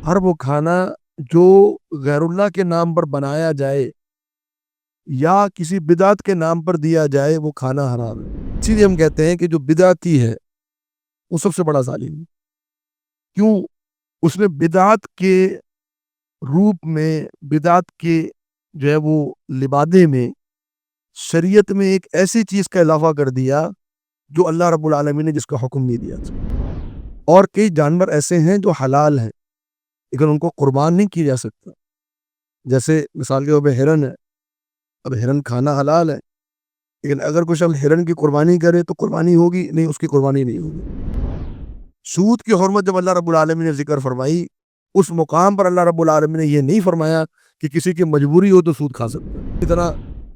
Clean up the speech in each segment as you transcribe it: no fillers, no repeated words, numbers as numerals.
ہر وہ کھانا جو غیر اللہ کے نام پر بنایا جائے یا کسی بدعت کے نام پر دیا جائے وہ کھانا حرام ہے۔ اسی لیے ہم کہتے ہیں کہ جو بدعتی ہے وہ سب سے بڑا ظالم ہے۔ کیوں؟ اس نے بدعت کے روپ میں، بدعت کے جو ہے وہ لبادے میں، شریعت میں ایک ایسی چیز کا اضافہ کر دیا جو اللہ رب العالمین نے جس کا حکم نہیں دیا تھا۔ اور کئی جانور ایسے ہیں جو حلال ہیں لیکن ان کو قربان نہیں کیا جا سکتا، جیسے مثال کے طور پہ ہرن ہے۔ اب ہرن کھانا حلال ہے لیکن اگر کچھ اب ہرن کی قربانی کرے تو قربانی ہوگی نہیں، اس کی قربانی نہیں ہوگی۔ سود کی حرمت جب اللہ رب العالمین نے ذکر فرمائی، اس مقام پر اللہ رب العالمین نے یہ نہیں فرمایا کہ کسی کی مجبوری ہو تو سود کھا سکتا ہے۔ اسی طرح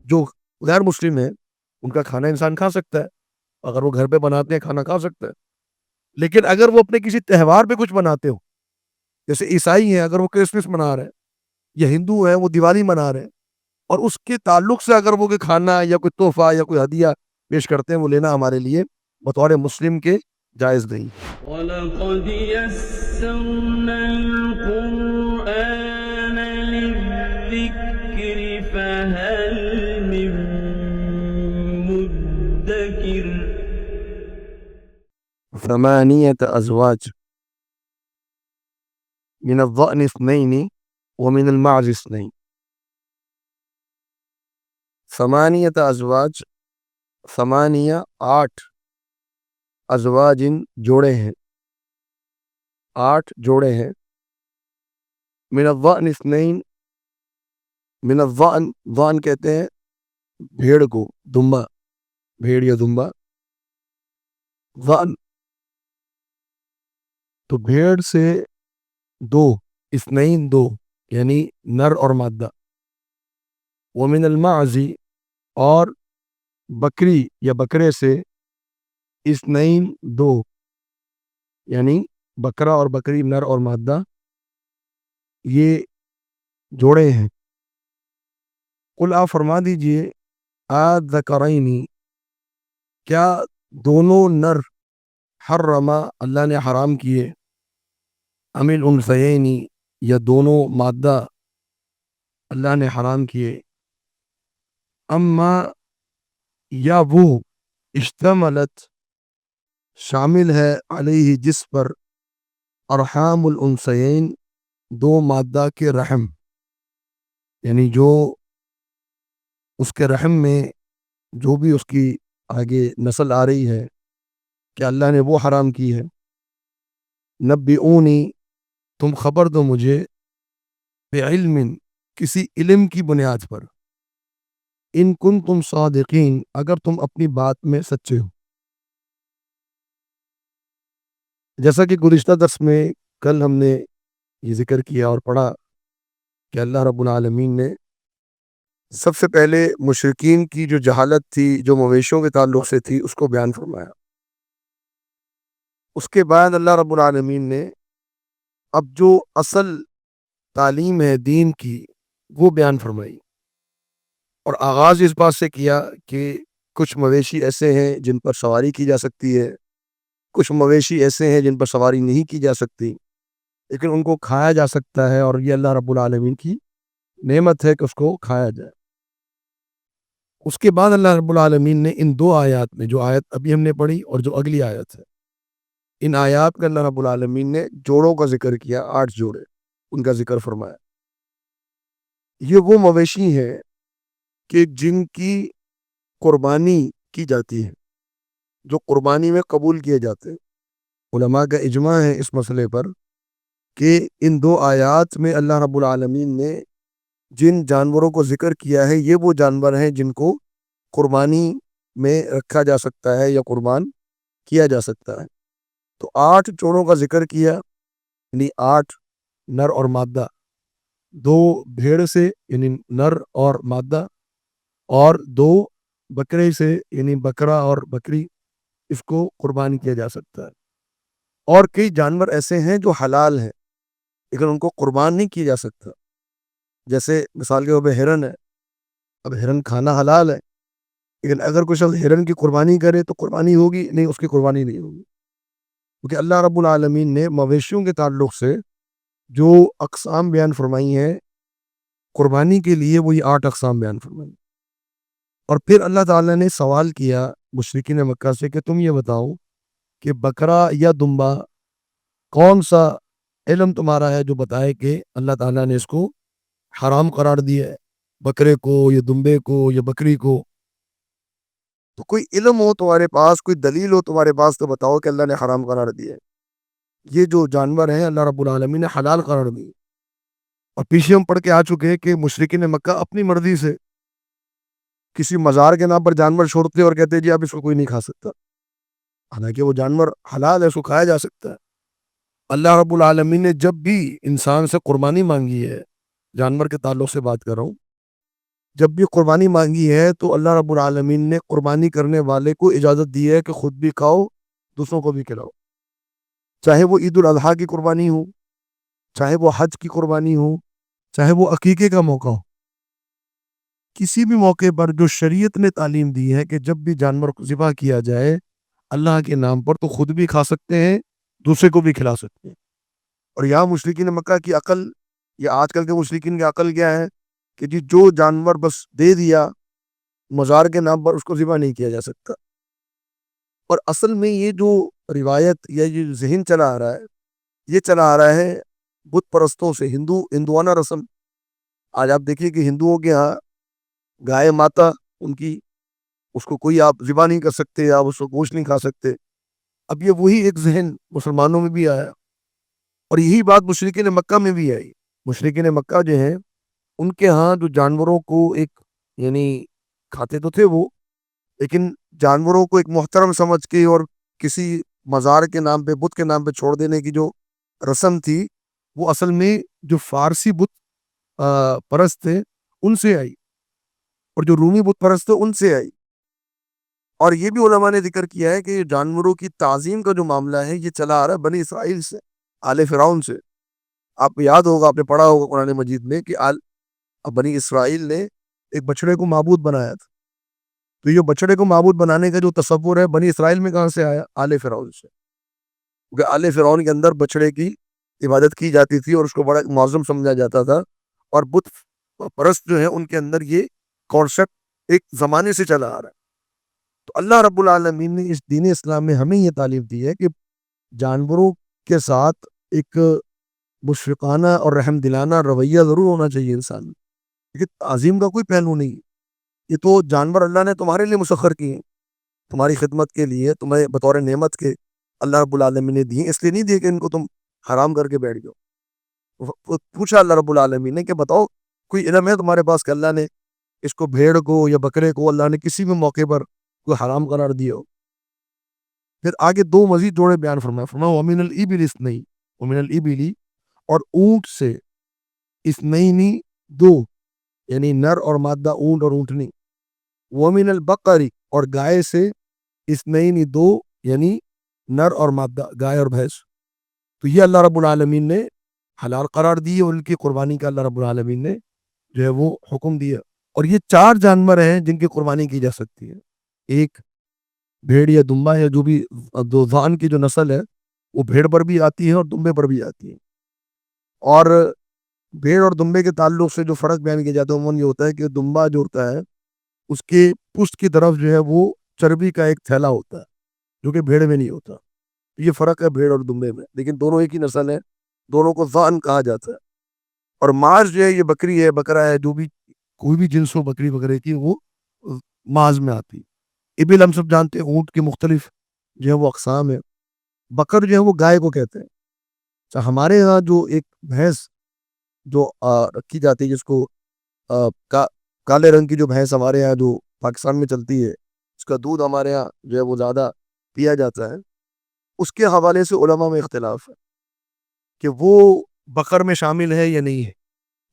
جو غیر مسلم ہیں ان کا کھانا انسان کھا سکتا ہے، اگر وہ گھر پہ بناتے ہیں کھانا کھا سکتا ہے، لیکن اگر وہ اپنے کسی تہوار پہ کچھ بناتے ہو، جیسے عیسائی ہیں اگر وہ کرسمس منا رہے ہیں، یا ہندو ہیں وہ دیوالی منا رہے ہیں، اور اس کے تعلق سے اگر وہ کوئی کھانا یا کوئی تحفہ یا کوئی ہدیہ پیش کرتے ہیں، وہ لینا ہمارے لیے بطور مسلم کے جائز نہیں۔ وَلَقَدْ يَسَّرْنَا الْقُرْآنَ لِلذِّكْرِ فَهَلْ مِن مُّدَّكِرٍ۔ ثمانية أزواج من الضأن اثنين ومن المعز اثنين۔ ثمانية أزواج، ثمانیہ 8 ازواج جوڑے ہیں، 8 جوڑے ہیں۔ من الضأن اثنین، من الضأن، ضأن کہتے ہیں بھیڑ کو، دمبا، بھیڑ یا دمبا، ضأن تو بھیڑ سے 2، اثنین 2 یعنی نر اور مادہ۔ ومن المعز، اور بکری یا بکرے سے اثنین 2 یعنی بکرا اور بکری نر اور مادہ، یہ جوڑے ہیں۔ قل آپ فرما دیجئے آذکرین، کیا دونوں نر حرما اللہ نے حرام کیے، ام الانثیین، یا دونوں مادہ اللہ نے حرام کیے، اما، یا وہ اشتملت شامل ہے علیہ جس پر ارحام الانثیین، 2 مادہ کے رحم، یعنی جو اس کے رحم میں جو بھی اس کی آگے نسل آ رہی ہے کہ اللہ نے وہ حرام کی ہے۔ نبئونی، تم خبر دو مجھے، بعلم، کسی علم کی بنیاد پر، ان کنتم صادقین، اگر تم اپنی بات میں سچے ہو۔ جیسا کہ گزشتہ درس میں کل ہم نے یہ ذکر کیا اور پڑھا کہ اللہ رب العالمین نے سب سے پہلے مشرکین کی جو جہالت تھی، جو مویشیوں کے تعلق سے تھی، اس کو بیان فرمایا۔ اس کے بعد اللہ رب العالمین نے اب جو اصل تعلیم ہے دین کی وہ بیان فرمائی، اور آغاز اس بات سے کیا کہ کچھ مویشی ایسے ہیں جن پر سواری کی جا سکتی ہے، کچھ مویشی ایسے ہیں جن پر سواری نہیں کی جا سکتی لیکن ان کو کھایا جا سکتا ہے، اور یہ اللہ رب العالمین کی نعمت ہے کہ اس کو کھایا جائے۔ اس کے بعد اللہ رب العالمین نے ان 2 آیات میں، جو آیت ابھی ہم نے پڑھی اور جو اگلی آیت ہے، ان آیات میں اللہ رب العالمین نے جوڑوں کا ذکر کیا، 8 جوڑے ان کا ذکر فرمایا۔ یہ وہ مویشی ہیں کہ جن کی قربانی کی جاتی ہے، جو قربانی میں قبول کیے جاتے ہیں۔ علماء کا اجماع ہے اس مسئلے پر کہ ان 2 آیات میں اللہ رب العالمین نے جن جانوروں کو ذکر کیا ہے یہ وہ جانور ہیں جن کو قربانی میں رکھا جا سکتا ہے یا قربان کیا جا سکتا ہے۔ تو 8 جوڑوں کا ذکر کیا، یعنی 8 نر اور مادہ، 2 بھیڑ سے یعنی نر اور مادہ، اور 2 بکرے سے یعنی بکرا اور بکری، اس کو قربان کیا جا سکتا ہے۔ اور کئی جانور ایسے ہیں جو حلال ہیں لیکن ان کو قربان نہیں کیا جا سکتا، جیسے مثال کے طور پہ ہرن ہے۔ اب ہرن کھانا حلال ہے لیکن اگر کچھ ہرن کی قربانی کرے تو قربانی ہوگی نہیں، اس کی قربانی نہیں ہوگی، کیونکہ اللہ رب العالمین نے مویشیوں کے تعلق سے جو اقسام بیان فرمائی ہیں قربانی کے لیے، وہ یہ 8 اقسام بیان فرمائی. اور پھر اللہ تعالیٰ نے سوال کیا مشرکین مکہ سے کہ تم یہ بتاؤ کہ بکرا یا دمبا کون سا علم تمہارا ہے جو بتائے کہ اللہ تعالیٰ نے اس کو حرام قرار دیا ہے، بکرے کو یا دمبے کو یا بکری کو. تو کوئی علم ہو تمہارے پاس، کوئی دلیل ہو تمہارے پاس تو بتاؤ کہ اللہ نے حرام قرار دیا ہے. یہ جو جانور ہیں اللہ رب العالمین نے حلال قرار دی. اور پیچھے ہم پڑھ کے آ چکے ہیں کہ مشرکین مکہ اپنی مرضی سے کسی مزار کے نام پر جانور چھوڑتے اور کہتے جی اب اس کو کوئی نہیں کھا سکتا، حالانکہ وہ جانور حلال ہے، اس کو کھایا جا سکتا ہے. اللہ رب العالمین نے جب بھی انسان سے قربانی مانگی ہے، جانور کے تعلق سے بات کر رہا ہوں، جب بھی قربانی مانگی ہے تو اللہ رب العالمین نے قربانی کرنے والے کو اجازت دی ہے کہ خود بھی کھاؤ، دوسروں کو بھی کھلاؤ. چاہے وہ عید الاضحیٰ کی قربانی ہو، چاہے وہ حج کی قربانی ہو، چاہے وہ عقیقے کا موقع ہو. کسی بھی موقع پر جو شریعت نے تعلیم دی ہے کہ جب بھی جانور کو ذبح کیا جائے اللہ کے نام پر تو خود بھی کھا سکتے ہیں، دوسرے کو بھی کھلا سکتے ہیں. اور یہاں مشرکین مکہ کی عقل یا آج کل کے مشرکین کی عقل کیا ہے کہ جی جو جانور بس دے دیا مزار کے نام پر اس کو ذبح نہیں کیا جا سکتا. اور اصل میں یہ جو روایت یا یہ ذہن چلا آ رہا ہے، یہ چلا آ رہا ہے بت پرستوں سے، ہندوانہ رسم. آج آپ دیکھیے کہ ہندوؤں کے ہاں گائے ماتا ان کی، اس کو کوئی آپ ذبح نہیں کر سکتے، آپ اس کو گوشت نہیں کھا سکتے. اب یہ وہی ایک ذہن مسلمانوں میں بھی آیا اور یہی بات مشرکین مکہ میں بھی آئی. مشرکین مکہ جو ہیں ان کے ہاں جو جانوروں کو ایک یعنی کھاتے تو تھے وہ، لیکن جانوروں کو ایک محترم سمجھ کے اور کسی مزار کے نام پہ، بت کے نام پہ چھوڑ دینے کی جو رسم تھی وہ اصل میں جو فارسی بت پرست تھے ان سے آئی، اور جو رومی بت پرست تھے ان سے آئی. اور یہ بھی علماء نے ذکر کیا ہے کہ جانوروں کی تعظیم کا جو معاملہ ہے یہ چلا آ رہا ہے بنی اسرائیل سے، آل فرعون سے. آپ کو یاد ہوگا، آپ نے پڑھا ہوگا قرآن مجید میں کہ بنی اسرائیل نے ایک بچڑے کو معبود بنایا تھا. تو یہ بچڑے کو معبود بنانے کا جو تصور ہے بنی اسرائیل میں کہاں سے آیا؟ آل فرعون سے. کیونکہ آل فرعون کے اندر بچڑے کی عبادت کی جاتی تھی اور اس کو بڑا معظم سمجھا جاتا تھا. اور بت پرست جو ہے ان کے اندر یہ کانسیپٹ ایک زمانے سے چلا آ رہا ہے. تو اللہ رب العالمین نے اس دین اسلام میں ہمیں یہ تعلیم دی ہے کہ جانوروں کے ساتھ ایک مشفقانہ اور رحم دلانہ رویہ ضرور ہونا چاہیے انسان میں، لیکن تعظیم کا کوئی پہلو نہیں. یہ تو جانور اللہ نے تمہارے لیے مسخر کیے ہیں، تمہاری خدمت کے لیے، تمہیں بطور نعمت کے اللہ رب العالمین نے دیے، اس لیے نہیں دیے کہ ان کو تم حرام کر کے بیٹھ جاؤ. پوچھا اللہ رب العالمین نے کہ بتاؤ کوئی علم ہے تمہارے پاس کہ اللہ نے اس کو بھیڑ کو یا بکرے کو اللہ نے کسی بھی موقع پر کوئی حرام قرار دیا ہو؟ پھر آگے 2 مزید جوڑے بیان فرمایا وَمِنَ الْإِبِلِ اثْنَيْنِ، وَمِنَ الْإِبِلِ اور اونٹ سے، اثنینی 2 یعنی نر اور مادہ اونٹ اور اونٹنی، وَمِنَ الْبَقَرِ اور گائے سے، اثنینی 2 یعنی نر اور مادہ گائے اور بھینس. تو یہ اللہ رب العالمین نے حلال قرار دی اور ان کی قربانی کا اللہ رب العالمین نے جو ہے وہ حکم دیا. اور یہ 4 جانور ہیں جن کی قربانی کی جا سکتی ہے. ایک بھیڑ یا دمبا ہے، جو بھی دوزان کی جو نسل ہے وہ بھیڑ پر بھی آتی ہے اور دمبے پر بھی آتی ہے. اور بھیڑ اور دمبے کے تعلق سے جو فرق بیان کیا جاتا ہے عموماً یہ ہوتا ہے کہ دمبا جو ہوتا ہے اس کے پشت کی طرف جو ہے وہ چربی کا ایک تھیلا ہوتا ہے جو کہ بھیڑ میں نہیں ہوتا. یہ فرق ہے بھیڑ اور دمبے میں، لیکن دونوں ایک ہی نسل ہے، دونوں کو ذان کہا جاتا ہے. اور ماز جو ہے یہ بکری ہے، بکرا ہے، جو بھی کوئی بھی جنس ہو بکری بکرے کی وہ ماز میں آتی ہے. ابل ہم سب جانتے ہیں اونٹ کی مختلف جو ہے وہ اقسام ہے. بکر جو ہے وہ گائے کو کہتے ہیں. ہمارے یہاں جو ایک بھینس جو رکھی جاتی ہے جس کو کالے رنگ کی جو بھینس ہمارے یہاں جو پاکستان میں چلتی ہے اس کا دودھ ہمارے یہاں جو ہے وہ زیادہ پیا جاتا ہے، اس کے حوالے سے علماء میں اختلاف ہے کہ وہ بکر میں شامل ہے یا نہیں ہے.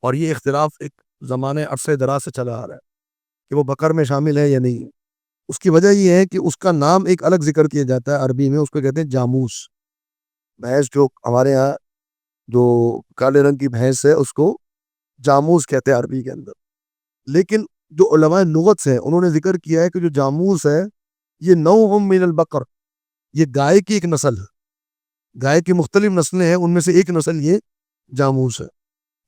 اور یہ اختلاف ایک زمانے عرصے دراز سے چلا آ رہا ہے کہ وہ بکر میں شامل ہے یا نہیں ہے. اس کی وجہ یہ ہے کہ اس کا نام ایک الگ ذکر کیا جاتا ہے عربی میں، اس کو کہتے ہیں جاموس. بھینس جو ہمارے ہاں جو کالے رنگ کی بھینس ہے اس کو جاموس کہتے ہیں عربی کے اندر. لیکن جو علماء لغت سے انہوں نے ذکر کیا ہے کہ جو جاموس ہے یہ نوع من البقر، یہ گائے کی ایک نسل ہے. گائے کی مختلف نسلیں ہیں، ان میں سے ایک نسل یہ جاموس ہے۔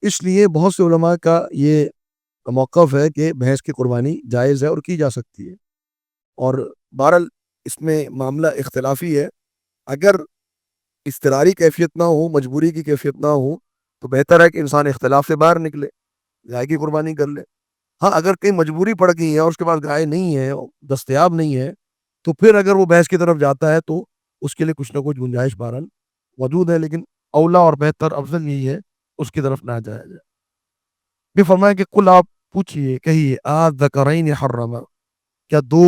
اس لیے بہت سے علماء کا یہ موقف ہے کہ بھینس کی قربانی جائز ہے اور کی جا سکتی ہے، اور بہرحال اس میں معاملہ اختلافی ہے۔ اگر اضطراری کیفیت نہ ہو، مجبوری کی کیفیت نہ ہو، تو بہتر ہے کہ انسان اختلاف سے باہر نکلے، گائے کی قربانی کر لے۔ ہاں اگر کہیں مجبوری پڑ گئی ہے اور اس کے پاس گائے نہیں ہے، دستیاب نہیں ہے، تو پھر اگر وہ بھینس کی طرف جاتا ہے تو اس کے لیے کچھ نہ کچھ گنجائش بہرحال موجود ہے، لیکن اولا اور بہتر افضل یہی ہے اس کی طرف نہ جایا جائے۔ بھی فرمایا کہ کل آپ پوچھئے، کہیے الذکرین حرم، کیا دو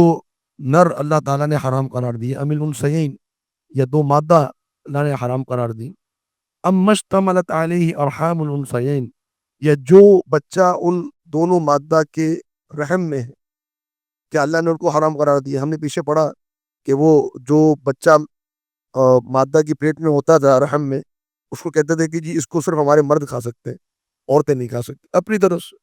نر اللہ تعالیٰ نے حرام قرار دیے، ام الانثیین، یا دو مادہ اللہ نے حرام قرار دی، ام اشتملت علیہ ارحام الانثیین، یا جو بچہ ان دونوں مادہ کے رحم میں ہے، کیا اللہ نے ان کو حرام قرار دیا؟ ہم نے پیچھے پڑھا کہ وہ جو بچہ مادہ کی پیٹ میں ہوتا تھا رحم میں، اس کو کہتے تھے کہ جی اس کو صرف ہمارے مرد کھا سکتے ہیں، عورتیں نہیں کھا سکتی۔ اپنی طرف سے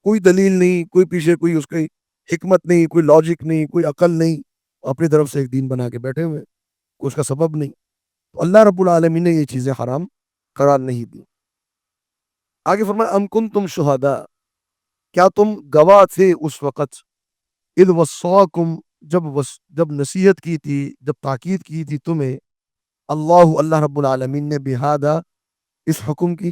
کوئی دلیل نہیں، کوئی پیچھے کوئی اس کی حکمت نہیں، کوئی لاجک نہیں، کوئی عقل نہیں، اپنی طرف سے ایک دین بنا کے بیٹھے ہوئے، کوئی اس کا سبب نہیں۔ تو اللہ رب العالمین نے یہ چیزیں حرام قرار نہیں دی۔ آگے فرمایا ام کنتم شہداء، کیا تم گواہ تھے اس وقت، اذ وصاکم، جب نصیحت کی تھی، جب تاکید کی تھی تمہیں، اللہ رب العالمین نے بہذا، اس حکم کی،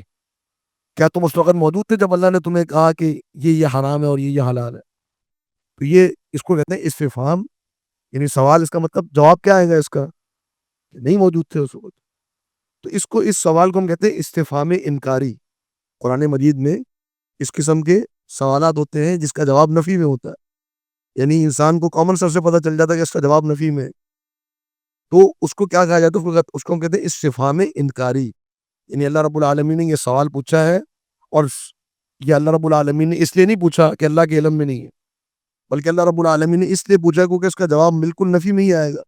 کیا تم اس وقت موجود تھے جب اللہ نے تمہیں کہا کہ یہ حرام ہے اور یہ حلال ہے؟ تو یہ اس کو کہتے ہیں استفہام، یعنی سوال، اس کا مطلب جواب کیا آئے گا اس کا، کہ نہیں موجود تھے اس وقت۔ تو اس سوال کو ہم کہتے ہیں استفہام انکاری۔ قرآن مجید میں اس قسم کے سوالات ہوتے ہیں جس کا جواب نفی میں ہوتا ہے، یعنی انسان کو کامن سینس سے پتہ چل جاتا ہے کہ اس کا جواب نفی میں ہے، تو اس کو کیا کہا جاتا ہے؟ اس کو ہم کہتے ہیں استفہام انکاری، یعنی اللہ رب العالمین نے یہ سوال پوچھا ہے، اور یہ اللہ رب العالمین نے اس لیے نہیں پوچھا کہ اللہ کے علم میں نہیں ہے، بلکہ اللہ رب العالمین نے اس لیے پوچھا کیونکہ اس کا جواب بالکل نفی میں ہی آئے گا۔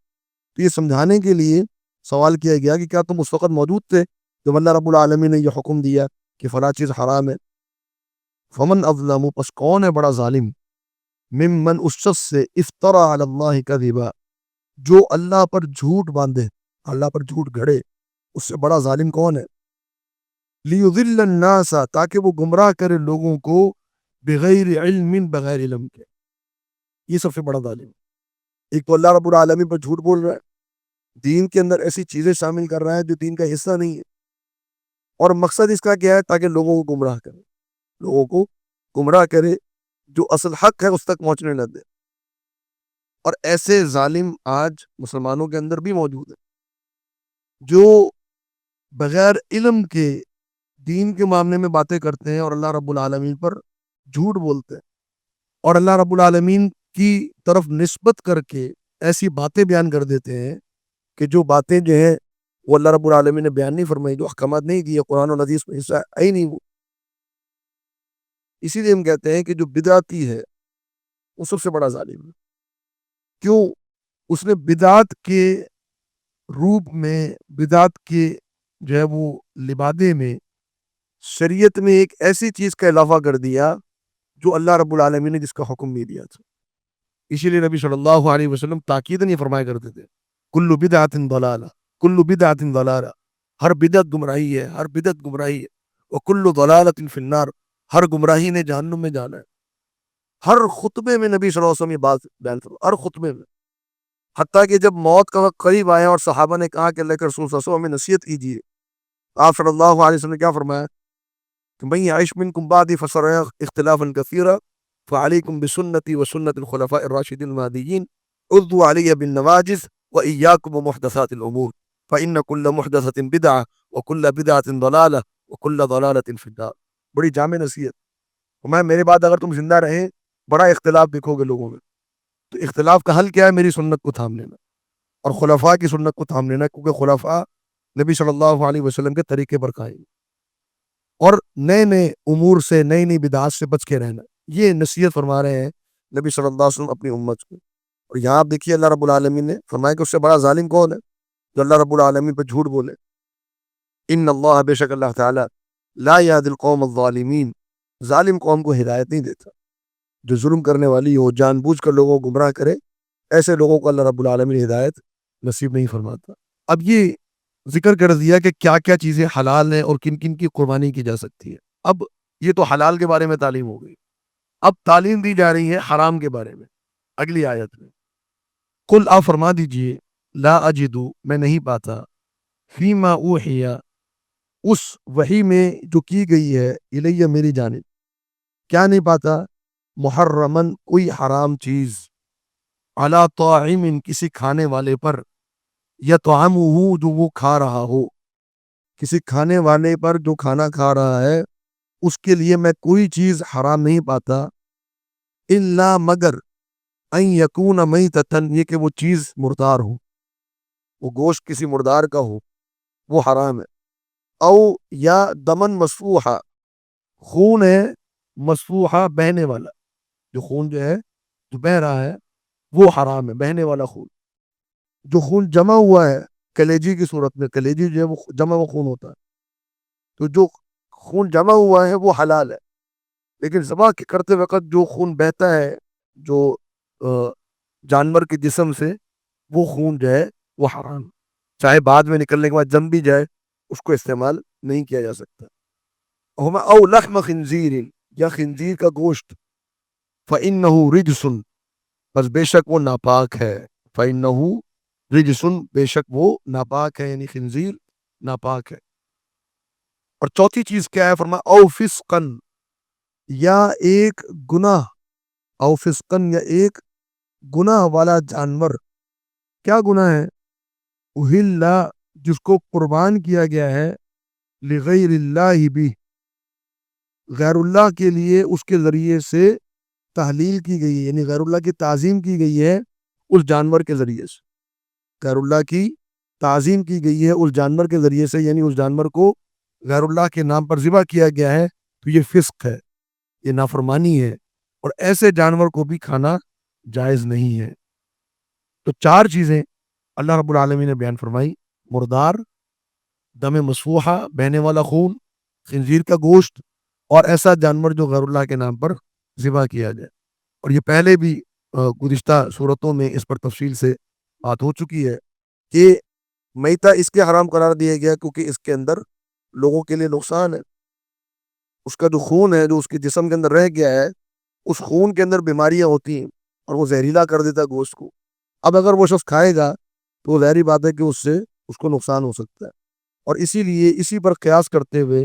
تو یہ سمجھانے کے لیے سوال کیا گیا کہ کیا تم اس وقت موجود تھے جب اللہ رب العالمین نے یہ حکم دیا کہ فلاں چیز حرام ہے؟ فمن اظلم، پس کون ہے بڑا ظالم، ممن، اس شخص سے، افترا علی اللہ کذبا، جو اللہ پر جھوٹ باندھے، اللہ پر جھوٹ گھڑے، اس سے بڑا ظالم کون ہے؟ لیضل الناس، تاکہ وہ گمراہ کرے لوگوں کو، بغیر علم، بغیر علم کے، یہ سب سے بڑا ظالم ہے۔ ایک تو اللہ رب العالمین پر جھوٹ بول رہا ہے، دین کے اندر ایسی چیزیں شامل کر رہا ہے جو دین کا حصہ نہیں ہے، اور مقصد اس کا کیا ہے؟ تاکہ لوگوں کو گمراہ کرے، لوگوں کو گمراہ کرے، جو اصل حق ہے اس تک پہنچنے نہ دے۔ اور ایسے ظالم آج مسلمانوں کے اندر بھی موجود ہیں، جو بغیر علم کے دین کے معاملے میں باتیں کرتے ہیں اور اللہ رب العالمین پر جھوٹ بولتے ہیں، اور اللہ رب العالمین کی طرف نسبت کر کے ایسی باتیں بیان کر دیتے ہیں کہ جو باتیں جو ہیں وہ اللہ رب العالمین نے بیان نہیں فرمائی، جو احکامات نہیں دیے، قرآن و حدیث میں حصہ ہے ہی نہیں وہ۔ اسی لیے ہم کہتے ہیں کہ جو بدعتی ہے وہ سب سے بڑا ظالم ہے۔ کیوں؟ اس نے بدعت کے روپ میں، بدعت کے جو ہے وہ لبادے میں، شریعت میں ایک ایسی چیز کا اضافہ کر دیا جو اللہ رب العالمین نے جس کا حکم نہیں دیا تھا۔ اسی لیے نبی صلی اللہ علیہ وسلم تاکید نہیں فرمایا کرتے تھے، کل بدعت ضلالہ، کل بدعت ضلالہ، ہر بدعت گمراہی ہے، ہر بدعت گمراہی ہے، وکل ضلالۃ فی النار، ہر گمراہی نے جہنم میں جانا ہے۔ ہر خطبے میں نبی صلی اللہ علیہ وسلم یہ بات بیان فرمایا، ہر خطبے میں، حتیٰ کہ جب موت کا وقت قریب آیا اور صحابہ نے کہا کہ اللہ کے رسول صلی اللہ علیہ وسلم ہمیں نصیحت کیجیے، آپ صلی اللہ علیہ وسلم نے کیا فرمایا کہ من یعش منکم بعدی فسیرى اختلافا کثیرا فعلیکم بسنتی وسنت الخلفاء الراشدین المہدیین عضوا علی بالنواجذ وإیاکم ومحدثات الامور فإن کل محدثۃ بدعہ وکل بدعۃ ضلالہ وکل ضلالۃ فی النار۔ بڑی جامع نصیحت۔ میں میرے بعد اگر تم زندہ رہیں بڑا اختلاف دیکھو گے لوگوں میں، تو اختلاف کا حل کیا ہے؟ میری سنت کو تھام لینا اور خلفاء کی سنت کو تھام لینا، کیونکہ خلفاء نبی صلی اللہ علیہ وسلم کے طریقے پر قائم، اور نئے نئے امور سے، نئی نئی بدعات سے بچ کے رہنا، یہ نصیحت فرما رہے ہیں نبی صلی اللہ علیہ وسلم اپنی امت کو۔ اور یہاں آپ دیکھیے اللہ رب العالمین نے فرمایا کہ اس سے بڑا ظالم کون ہے؟ جو اللہ رب العالمین پہ جھوٹ بولے۔ ان اللہ، بے شک اللہ تعالیٰ، لا یہدی القوم الظالمین، ظالم قوم کو ہدایت نہیں دیتا۔ جو ظلم کرنے والی ہو، جان بوجھ کر لوگوں کو گمراہ کرے، ایسے لوگوں کو اللہ رب العالمین ہدایت نصیب نہیں فرماتا۔ اب یہ ذکر کر دیا کہ کیا کیا چیزیں حلال ہیں اور کن کن کی قربانی کی جا سکتی ہے۔ اب یہ تو حلال کے بارے میں تعلیم ہو گئی، اب تعلیم دی جا رہی ہے حرام کے بارے میں اگلی آیت میں۔ قل آپ فرما دیجئے لا اجدو میں نہیں پاتا فیما اوحی اس وحی میں جو کی گئی ہے الیہ میری جانب، کیا نہیں پاتا؟ محرمن کوئی حرام چیز، علی طاعم کسی کھانے والے پر، یطعمہ جو وہ کھا رہا ہو، کسی کھانے والے پر جو کھانا کھا رہا ہے اس کے لیے میں کوئی چیز حرام نہیں پاتا، الا مگر ان یکون میتتن یہ کہ وہ چیز مردار ہو، وہ گوشت کسی مردار کا ہو وہ حرام ہے، او یا دمن مسفوحا خون ہے مسفوحا بہنے والا، جو خون جو ہے جو بہہ رہا ہے وہ حرام ہے، بہنے والا خون۔ جو خون جمع ہوا ہے کلیجی کی صورت میں، کلیجی جو ہے وہ جمع ہوا خون ہوتا ہے، تو جو خون جمع ہوا ہے وہ حلال ہے، لیکن ذبح کرتے وقت جو خون بہتا ہے جو جانور کے جسم سے، وہ خون جو ہے وہ حرام، چاہے بعد میں نکلنے کے بعد جم بھی جائے اس کو استعمال نہیں کیا جا سکتا۔ او لحم خنزیر یا خنزیر کا گوشت، فإنہ رجس بس بے شک وہ ناپاک ہے، فإنہ رجس بے شک وہ ناپاک ہے، یعنی خنزیر ناپاک ہے۔ اور چوتھی چیز کیا ہے؟ فرما او فسقن یا ایک گناہ، او فسقن یا ایک گناہ والا جانور، کیا گناہ ہے؟ اہل جس کو قربان کیا گیا ہے، لغیر اللہ بھی غیر اللہ کے لیے اس کے ذریعے سے تحلیل کی گئی ہے، یعنی غیر اللہ کی تعظیم کی گئی ہے اس جانور کے ذریعے سے، غیر اللہ کی تعظیم کی گئی ہے اس جانور کے ذریعے سے، یعنی اس جانور کو غیر اللہ کے نام پر ذبح کیا گیا ہے، تو یہ فسق ہے، یہ نافرمانی ہے، اور ایسے جانور کو بھی کھانا جائز نہیں ہے۔ تو چار چیزیں اللہ رب العالمین نے بیان فرمائی: مردار، دم مسفوحہ بہنے والا خون، خنزیر کا گوشت، اور ایسا جانور جو غیر اللہ کے نام پر ذبح کیا جائے۔ اور یہ پہلے بھی گزشتہ صورتوں میں اس پر تفصیل سے بات ہو چکی ہے کہ میتہ اس کے حرام قرار دیا گیا کیونکہ اس کے اندر لوگوں کے لیے نقصان ہے، اس کا جو خون ہے جو اس کے جسم کے اندر رہ گیا ہے، اس خون کے اندر بیماریاں ہوتی ہیں اور وہ زہریلا کر دیتا ہے گوشت کو۔ اب اگر وہ شخص کھائے گا تو ظاہری بات ہے کہ اس سے اس کو نقصان ہو سکتا ہے، اور اسی لیے اسی پر قیاس کرتے ہوئے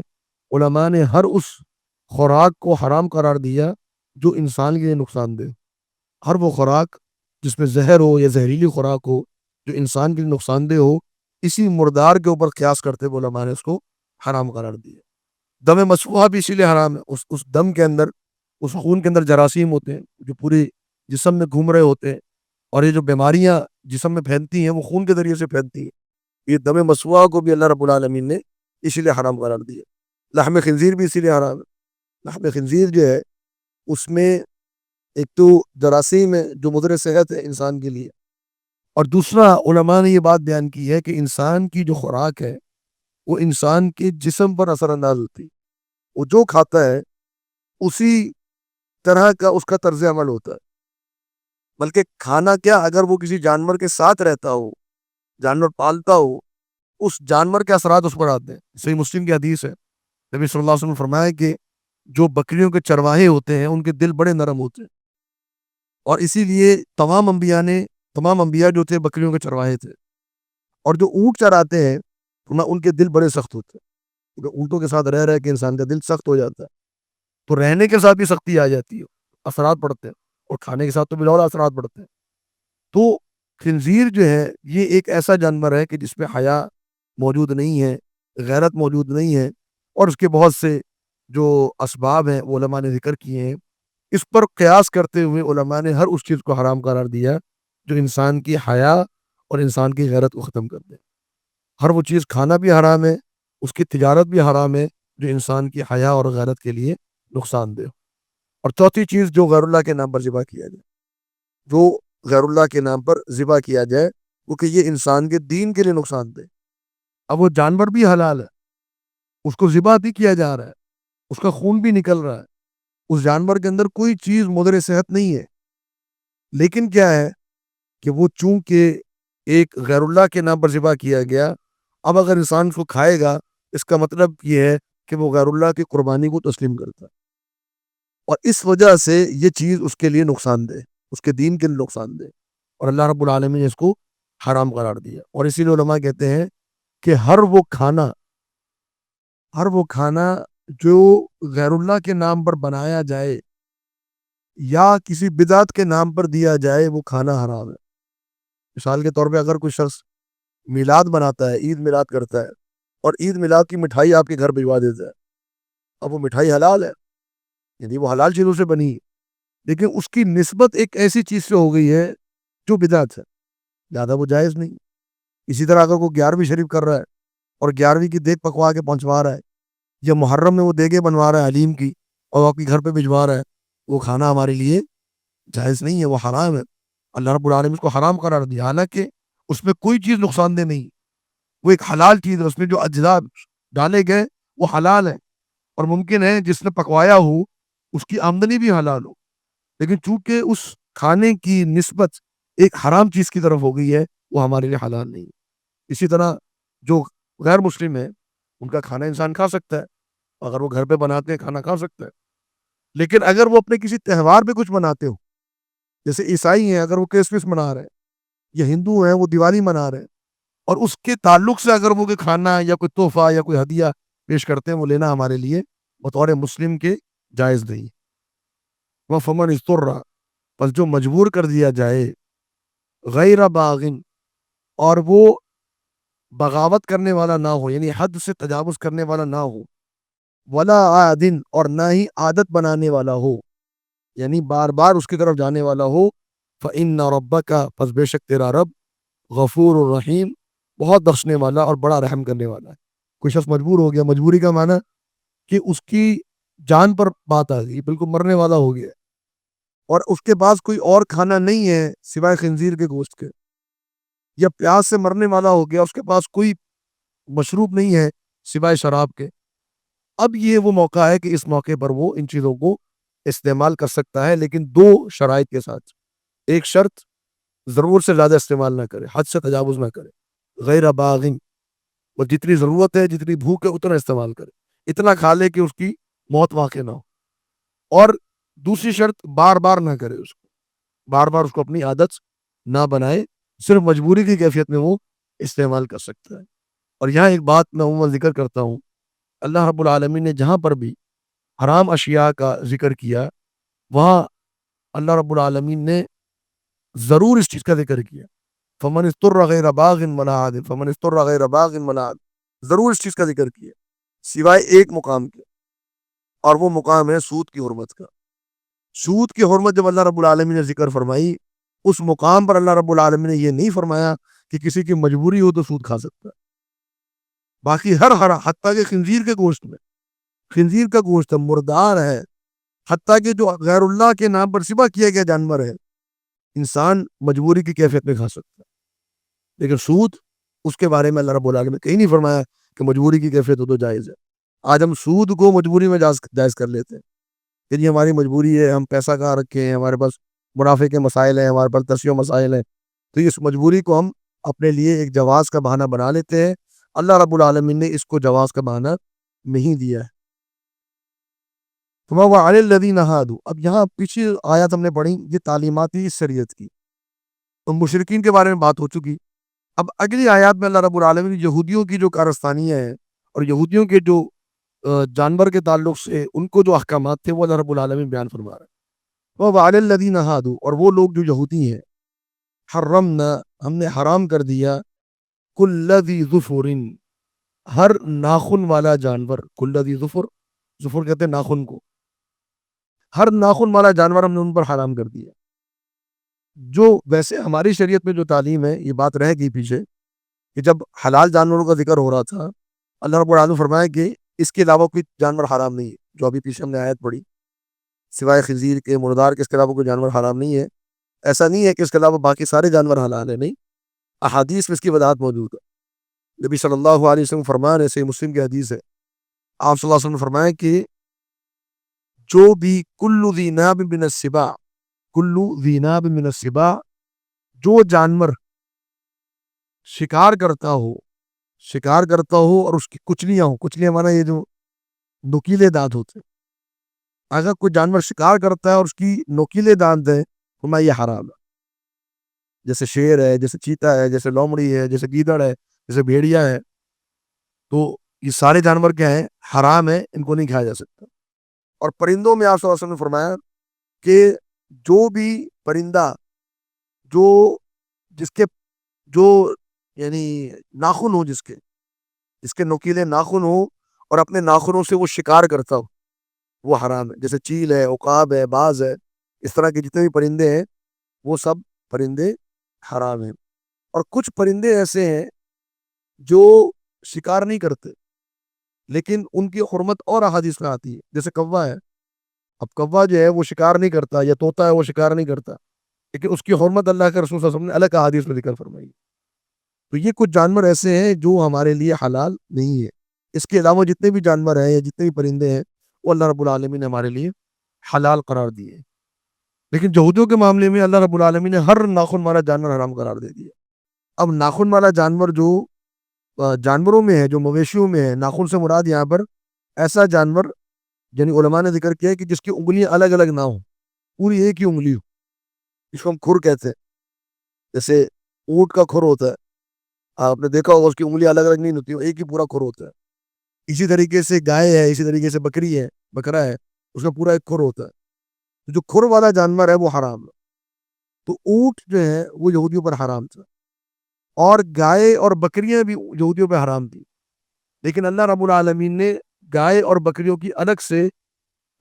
علماء نے ہر اس خوراک کو حرام قرار دیا جو انسان کے لیے نقصان دہ، ہر وہ خوراک جس میں زہر ہو یا زہریلی خوراک ہو جو انسان کے لیے نقصان دہ ہو، اسی مردار کے اوپر قیاس کرتے ہوئے علماء نے اس کو حرام قرار دیا۔ دم مسفوحہ بھی اسی لیے حرام ہے، اس دم کے اندر، اس خون کے اندر جراثیم ہوتے ہیں جو پورے جسم میں گھوم رہے ہوتے ہیں، اور یہ جو بیماریاں جسم میں پھیلتی ہیں وہ خون کے ذریعے سے پھیلتی ہیں۔ یہ دم مسفوحہ کو بھی اللہ رب العالمین نے اسی لیے حرام قرار دیا۔ لحم خنزیر بھی اسی لیے حرام ہے، لحم خنزیر جو ہے اس میں ایک تو جراثیم ہے جو مضر صحت ہے انسان کے لیے، اور دوسرا علماء نے یہ بات بیان کی ہے کہ انسان کی جو خوراک ہے وہ انسان کے جسم پر اثر انداز ہوتی ہے، وہ جو کھاتا ہے اسی طرح کا اس کا طرز عمل ہوتا ہے، بلکہ کھانا کیا، اگر وہ کسی جانور کے ساتھ رہتا ہو، جانور پالتا ہو، اس جانور کے اثرات اس پر آتے ہیں۔ صحیح مسلم کی حدیث ہے، نبی صلی اللہ علیہ وسلم نے فرمایا کہ جو بکریوں کے چرواہے ہوتے ہیں ان کے دل بڑے نرم ہوتے ہیں، اور اسی لیے تمام انبیاء جو تھے بکریوں کے چرواہے تھے، اور جو اونٹ چراتے ہیں ان کے دل بڑے سخت ہوتے ہیں، کیونکہ اونٹوں کے ساتھ رہ کے انسان کا دل سخت ہو جاتا ہے، تو رہنے کے ساتھ بھی سختی آ جاتی ہے، اثرات پڑتے ہیں، اور کھانے کے ساتھ تو بالکل اثرات پڑتے ہیں۔ تو خنزیر جو ہے یہ ایک ایسا جانور ہے کہ جس میں حیا موجود نہیں ہے، غیرت موجود نہیں ہے، اور اس کے بہت سے جو اسباب ہیں وہ علماء نے ذکر کیے ہیں۔ اس پر قیاس کرتے ہوئے علماء نے ہر اس چیز کو حرام قرار دیا جو انسان کی حیا اور انسان کی غیرت کو ختم کر دے۔ ہر وہ چیز کھانا بھی حرام ہے، اس کی تجارت بھی حرام ہے جو انسان کی حیا اور غیرت کے لیے نقصان دہ۔ اور چوتھی چیز جو غیر اللہ کے نام پر ذبح کیا جائے، جو غیر اللہ کے نام پر ذبح کیا جائے کیونکہ یہ انسان کے دین کے لیے نقصان دہ۔ اب وہ جانور بھی حلال ہے، اس کو ذبح بھی کیا جا رہا ہے، اس کا خون بھی نکل رہا ہے، اس جانور کے اندر کوئی چیز مضر صحت نہیں ہے، لیکن کیا ہے کہ وہ چونکہ ایک غیر اللہ کے نام پر ذبح کیا گیا، اب اگر انسان اس کو کھائے گا اس کا مطلب یہ ہے کہ وہ غیر اللہ کی قربانی کو تسلیم کرتا ہے، اور اس وجہ سے یہ چیز اس کے لیے نقصان دہ، اس کے دین کے لیے نقصان دہ، اور اللہ رب العالمین نے اس کو حرام قرار دیا۔ اور اسی لیے علماء کہتے ہیں کہ ہر وہ کھانا جو غیر اللہ کے نام پر بنایا جائے یا کسی بدعت کے نام پر دیا جائے وہ کھانا حرام ہے۔ مثال کے طور پہ اگر کوئی شخص میلاد بناتا ہے، عید میلاد کرتا ہے، اور عید میلاد کی مٹھائی آپ کے گھر بھجوا دیتا ہے، اب وہ مٹھائی حلال ہے، یعنی وہ حلال چیزوں سے بنی ہے، لیکن اس کی نسبت ایک ایسی چیز سے ہو گئی ہے جو بدعت ہے، لہٰذا وہ جائز نہیں۔ اسی طرح اگر کوئی 11ویں شریف کر رہا ہے اور 11ویں کی دیگ پکوا کے پہنچوا رہا ہے، یا محرم میں وہ دیگیں بنوا رہا ہے حلیم کی اور آپ کے گھر پہ بھجوا رہا ہے، وہ کھانا ہمارے لیے جائز نہیں ہے، وہ حرام ہے۔ اللہ رب العالمین اس کو حرام قرار دیا، حالانکہ اس میں کوئی چیز نقصان دہ نہیں، وہ ایک حلال چیز ہے، اس میں جو اجزاء ڈالے گئے وہ حلال ہے، اور ممکن ہے جس نے پکوایا ہو اس کی آمدنی بھی حلال ہو، لیکن چونکہ اس کھانے کی نسبت ایک حرام چیز کی طرف ہو گئی ہے، وہ ہمارے لیے حلال نہیں۔ اسی طرح جو غیر مسلم ہے ان کا کھانا انسان کھا سکتا ہے، اگر وہ گھر پہ بناتے ہیں کھانا کھا سکتا ہے، لیکن اگر وہ اپنے کسی تہوار پہ کچھ مناتے ہو، جیسے عیسائی ہیں اگر وہ کرسمس منا رہے ہیں، یا ہندو ہیں وہ دیوالی منا رہے ہیں، اور اس کے تعلق سے اگر وہ کوئی کھانا یا کوئی تحفہ یا کوئی ہدیہ پیش کرتے ہیں، وہ لینا ہمارے لیے بطور مسلم کے جائز نہیں۔ وہ فمن اضطر، پس جو مجبور کر دیا جائے، غیر باغن، اور وہ بغاوت کرنے والا نہ ہو، یعنی حد سے تجاوز کرنے والا نہ ہو، ولا عادن، اور نہ ہی عادت بنانے والا ہو، یعنی بار بار اس کی طرف جانے والا ہو، فإن ربک، پس بے شک تیرا رب، غفور الرحیم، بہت بخشنے والا اور بڑا رحم کرنے والا ہے۔ کوئی شخص مجبور ہو گیا، مجبوری کا معنی کہ اس کی جان پر بات آ گئی، بالکل مرنے والا ہو گیا، اور اس کے پاس کوئی اور کھانا نہیں ہے سوائے خنزیر کے گوشت کے، یا پیاس سے مرنے والا ہو گیا، اس کے پاس کوئی مشروب نہیں ہے سوائے شراب کے، اب یہ وہ موقع ہے کہ اس موقع پر وہ ان چیزوں کو استعمال کر سکتا ہے، لیکن دو شرائط کے ساتھ۔ ایک شرط، ضرورت سے زیادہ استعمال نہ کرے، حد سے تجاوز نہ کرے، غیر باغن، اور جتنی ضرورت ہے جتنی بھوک ہے اتنا استعمال کرے، اتنا کھا لے کہ اس کی موت واقع نہ ہو، اور دوسری شرط بار بار نہ کرے، اس کو بار بار اس کو اپنی عادت نہ بنائے، صرف مجبوری کی کیفیت میں وہ استعمال کر سکتا ہے۔ اور یہاں ایک بات میں عموماً ذکر کرتا ہوں، اللہ رب العالمین نے جہاں پر بھی حرام اشیاء کا ذکر کیا، وہاں اللہ رب العالمین نے ضرور اس چیز کا ذکر کیا، فمن اضطر غیر باغ ولا عاد، فمن اضطر غیر باغ ولا عاد، ضرور اس چیز کا ذکر کیا، سوائے ایک مقام کے، اور وہ مقام ہے سود کی حرمت کا۔ سود کی حرمت جب اللہ رب العالمین نے ذکر فرمائی، اس مقام پر اللہ رب العالمین نے یہ نہیں فرمایا کہ کسی کی مجبوری ہو تو سود کھا سکتا ہے، باقی ہر حتیٰ کہ خنزیر کے گوشت میں، خنزیر کا گوشت ہے، مردار ہے، حتیٰ کہ جو غیر اللہ کے نام پر ذبح کیا گیا جانور ہے، انسان مجبوری کی کیفیت میں کھا سکتا ہے، لیکن سود، اس کے بارے میں اللہ رب العالمین نے کہیں نہیں فرمایا کہ مجبوری کی کیفیت ہو تو جائز ہے۔ آج ہم سود کو مجبوری میں جائز کر لیتے ہیں کہ یہ ہماری مجبوری ہے، ہم پیسہ کہاں رکھے ہیں، ہمارے پاس منافع کے مسائل ہیں، ہمارے پاس تشیع مسائل ہیں، تو اس مجبوری کو ہم اپنے لیے ایک جواز کا بہانہ بنا لیتے ہیں۔ اللہ رب العالمین نے اس کو جواز کا بہانہ نہیں دیا ہے۔ فَمَا وَعَلَى الَّذِينَ هَادُوا، اب یہاں پیچھے آیات ہم نے پڑھی، یہ تعلیماتی شریعت کی، تو مشرکین کے بارے میں بات ہو چکی۔ اب اگلی آیات میں اللہ رب العالمین یہودیوں کی جو کارستانیاں ہیں اور یہودیوں کے جو جانور کے تعلق سے ان کو جو احکامات تھے وہ اللہ رب العالمین بیان فرما رہا ہے۔ وَعَلَى الَّذِينَ هَادُوا، اور وہ لوگ جو یہودی ہیں، حرمنا، ہم نے حرام کر دیا، کُلَّ ذِی ظُفُرٍ، ہر ناخن والا جانور، کُلَّ ذِی ظُفُر، ظفر کہتے ہیں ناخن کو، ہر ناخن والا جانور ہم نے ان پر حرام کر دیا۔ جو ویسے ہماری شریعت میں جو تعلیم ہے، یہ بات رہ گئی پیچھے، کہ جب حلال جانوروں کا ذکر ہو رہا تھا، اللہ رب العالمین فرمایا کہ اس کے علاوہ کوئی جانور حرام نہیں ہے، جو ابھی پیچھے ہم نے آیت پڑھی، سوائے خنزیر کے، مردار کے، اس کے علاوہ کوئی جانور حرام نہیں ہے۔ ایسا نہیں ہے کہ اس کے علاوہ باقی سارے جانور حلال ہیں، نہیں، احادیث میں اس کی وضاحت موجود ہے۔ نبی صلی اللہ علیہ وسلم فرمایا، ایسے مسلم کی حدیث ہے، آپ صلی اللہ علیہ وسلم نے فرمایا کہ جو بھی کل ذی ناب من السباع، کل ذی ناب من السباع، جو جانور شکار کرتا ہو شکار کرتا ہو اور اس کی کچلیاں ہوں، کچلیاں مانا یہ جو نوکیلے دانت ہوتے ہیں، اگر کوئی جانور شکار کرتا ہے اور اس کی نوکیلے دانت ہے تو میں یہ حرام ہے، جیسے شیر ہے، جیسے چیتا ہے، جیسے لومڑی ہے، جیسے گیدڑ ہے، جیسے بھیڑیا ہے، تو یہ سارے جانور کیا ہیں؟ حرام ہے، ان کو نہیں کھایا جا سکتا۔ اور پرندوں میں آپ صلی اللہ علیہ وسلم نے فرمایا کہ جو بھی پرندہ جو جس کے جو یعنی ناخن ہو، جس کے نوکیلے ناخن ہو اور اپنے ناخنوں سے وہ شکار کرتا ہو، وہ حرام ہے، جیسے چیل ہے، عقاب ہے، باز ہے، اس طرح کے جتنے بھی پرندے ہیں وہ سب پرندے حرام ہیں۔ اور کچھ پرندے ایسے ہیں جو شکار نہیں کرتے لیکن ان کی حرمت اور احادیث میں آتی ہے، جیسے کوا ہے۔ اب کوا جو ہے وہ شکار نہیں کرتا، یا طوطا ہے وہ شکار نہیں کرتا، لیکن اس کی حرمت اللہ کے رسول صلی اللہ علیہ وسلم نے الگ احادیث میں ذکر فرمائی۔ تو یہ کچھ جانور ایسے ہیں جو ہمارے لیے حلال نہیں ہے۔ اس کے علاوہ جتنے بھی جانور ہیں یا جتنے بھی پرندے ہیں وہ اللہ رب العالمین نے ہمارے لیے حلال قرار دیے۔ لیکن یہودیوں کے معاملے میں اللہ رب العالمین نے ہر ناخن والا جانور حرام قرار دے دیا۔ اب ناخن والا جانور جو جانوروں میں ہے، جو مویشیوں میں ہے، ناخن سے مراد یہاں پر ایسا جانور یعنی علماء نے ذکر کیا ہے کہ جس کی انگلیاں الگ الگ نہ ہوں، پوری ایک ہی انگلی ہو، اس کو ہم کھر کہتے ہیں۔ جیسے اونٹ کا کھر ہوتا ہے، آپ نے دیکھا ہوگا اس کی انگلیاں الگ الگ نہیں ہوتی، ایک ہی پورا کھر ہوتا ہے۔ اسی طریقے سے گائے ہے، اسی طریقے سے بکری ہے، بکرا ہے، اس کا پورا ایک کھر ہوتا ہے۔ جو کھر والا جانور ہے وہ حرام ہے۔ تو اونٹ جو ہے وہ یہودیوں پر حرام تھا، اور گائے اور بکریاں بھی یہودیوں پہ حرام تھی، لیکن اللہ رب العالمین نے گائے اور بکریوں کی الگ سے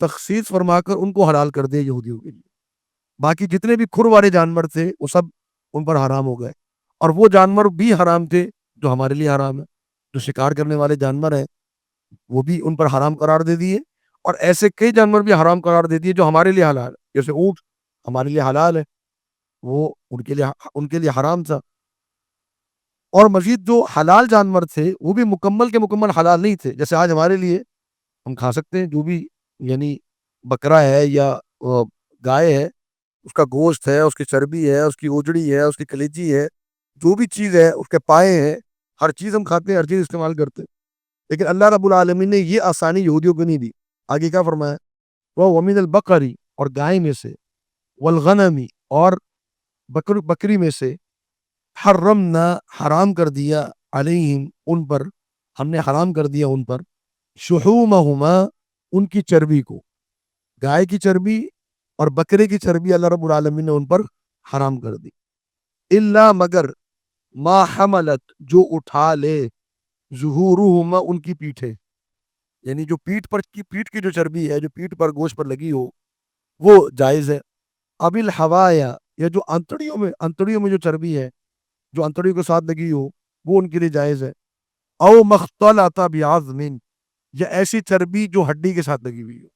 تخصیص فرما کر ان کو حلال کر دیا یہودیوں کے لیے۔ باقی جتنے بھی کھر والے جانور تھے وہ سب ان پر حرام ہو گئے، اور وہ جانور بھی حرام تھے جو ہمارے لیے حرام ہے۔ جو شکار کرنے والے جانور ہیں وہ بھی ان پر حرام قرار دے دیے، اور ایسے کئی جانور بھی حرام قرار دے دیے جو ہمارے لیے حلال ہے۔ جیسے اونٹ ہمارے لیے حلال ہے، وہ ان کے لیے حرام تھا۔ اور مزید جو حلال جانور تھے وہ بھی مکمل کے مکمل حلال نہیں تھے۔ جیسے آج ہمارے لیے ہم کھا سکتے ہیں جو بھی یعنی بکرا ہے یا گائے ہے، اس کا گوشت ہے، اس کی چربی ہے، اس کی اوجڑی ہے، اس کی کلیجی ہے، جو بھی چیز ہے، اس کے پائے ہیں، ہر چیز ہم کھاتے ہیں، ہر چیز استعمال کرتے ہیں۔ لیکن اللہ رب العالمین نے یہ آسانی یہودیوں کو نہیں دی۔ آگے کیا فرمایا؟ وہ ومن البقری، اور گائے میں سے، والغنمی، اور بکری میں سے، حرمنا، حرام کر دیا، علیہم، ان پر، ہم نے حرام کر دیا ان پر، شحومہما، ان کی چربی کو، گائے کی چربی اور بکرے کی چربی اللہ رب العالمین نے ان پر حرام کر دی۔ الا، مگر، ما حملت، جو اٹھا لے، ظہورہما، ان کی پیٹھیں، یعنی جو پیٹھ کی جو چربی ہے، جو پیٹھ پر گوشت پر لگی ہو، وہ جائز ہے۔ اب الحوایا، یا جو انتڑیوں میں جو چربی ہے، جو انتڑیوں کے ساتھ لگی ہو، وہ ان کے لیے جائز ہے۔ او مختلط بعظم، یا ایسی چربی جو ہڈی کے ساتھ لگی ہوئی ہو۔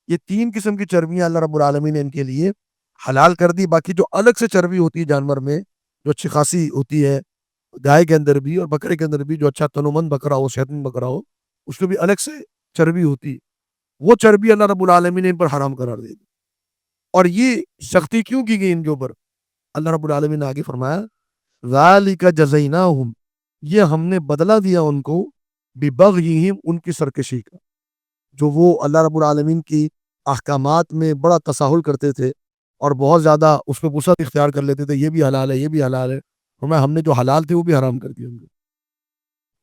یہ تین قسم کی چربیاں اللہ رب العالمین نے ان کے لیے حلال کر دی۔ باقی جو الگ سے چربی ہوتی ہے جانور میں، جو اچھی خاصی ہوتی ہے، گائے کے اندر بھی اور بکرے کے اندر بھی، جو اچھا تنومند بکرا ہو، صحت مند بکرا ہو، اس میں بھی الگ سے چربی ہوتی ہے، وہ چربی اللہ رب العالمین نے ان پر حرام قرار دے دی۔ اور یہ سختی کیوں کی گئی ان کے اوپر؟ اللہ رب العالمین نے آگے فرمایا، ذالک جزیناہم، یہ ہم نے بدلہ دیا ان کو، ببغیہم، ان کی سرکشی کا، جو وہ اللہ رب العالمین کی احکامات میں بڑا تساہل کرتے تھے اور بہت زیادہ اس پہ وسعت اختیار کر لیتے تھے، یہ بھی حلال ہے، یہ بھی حلال ہے، فرمایا ہم نے جو حلال تھے وہ بھی حرام کر دیے ان کو۔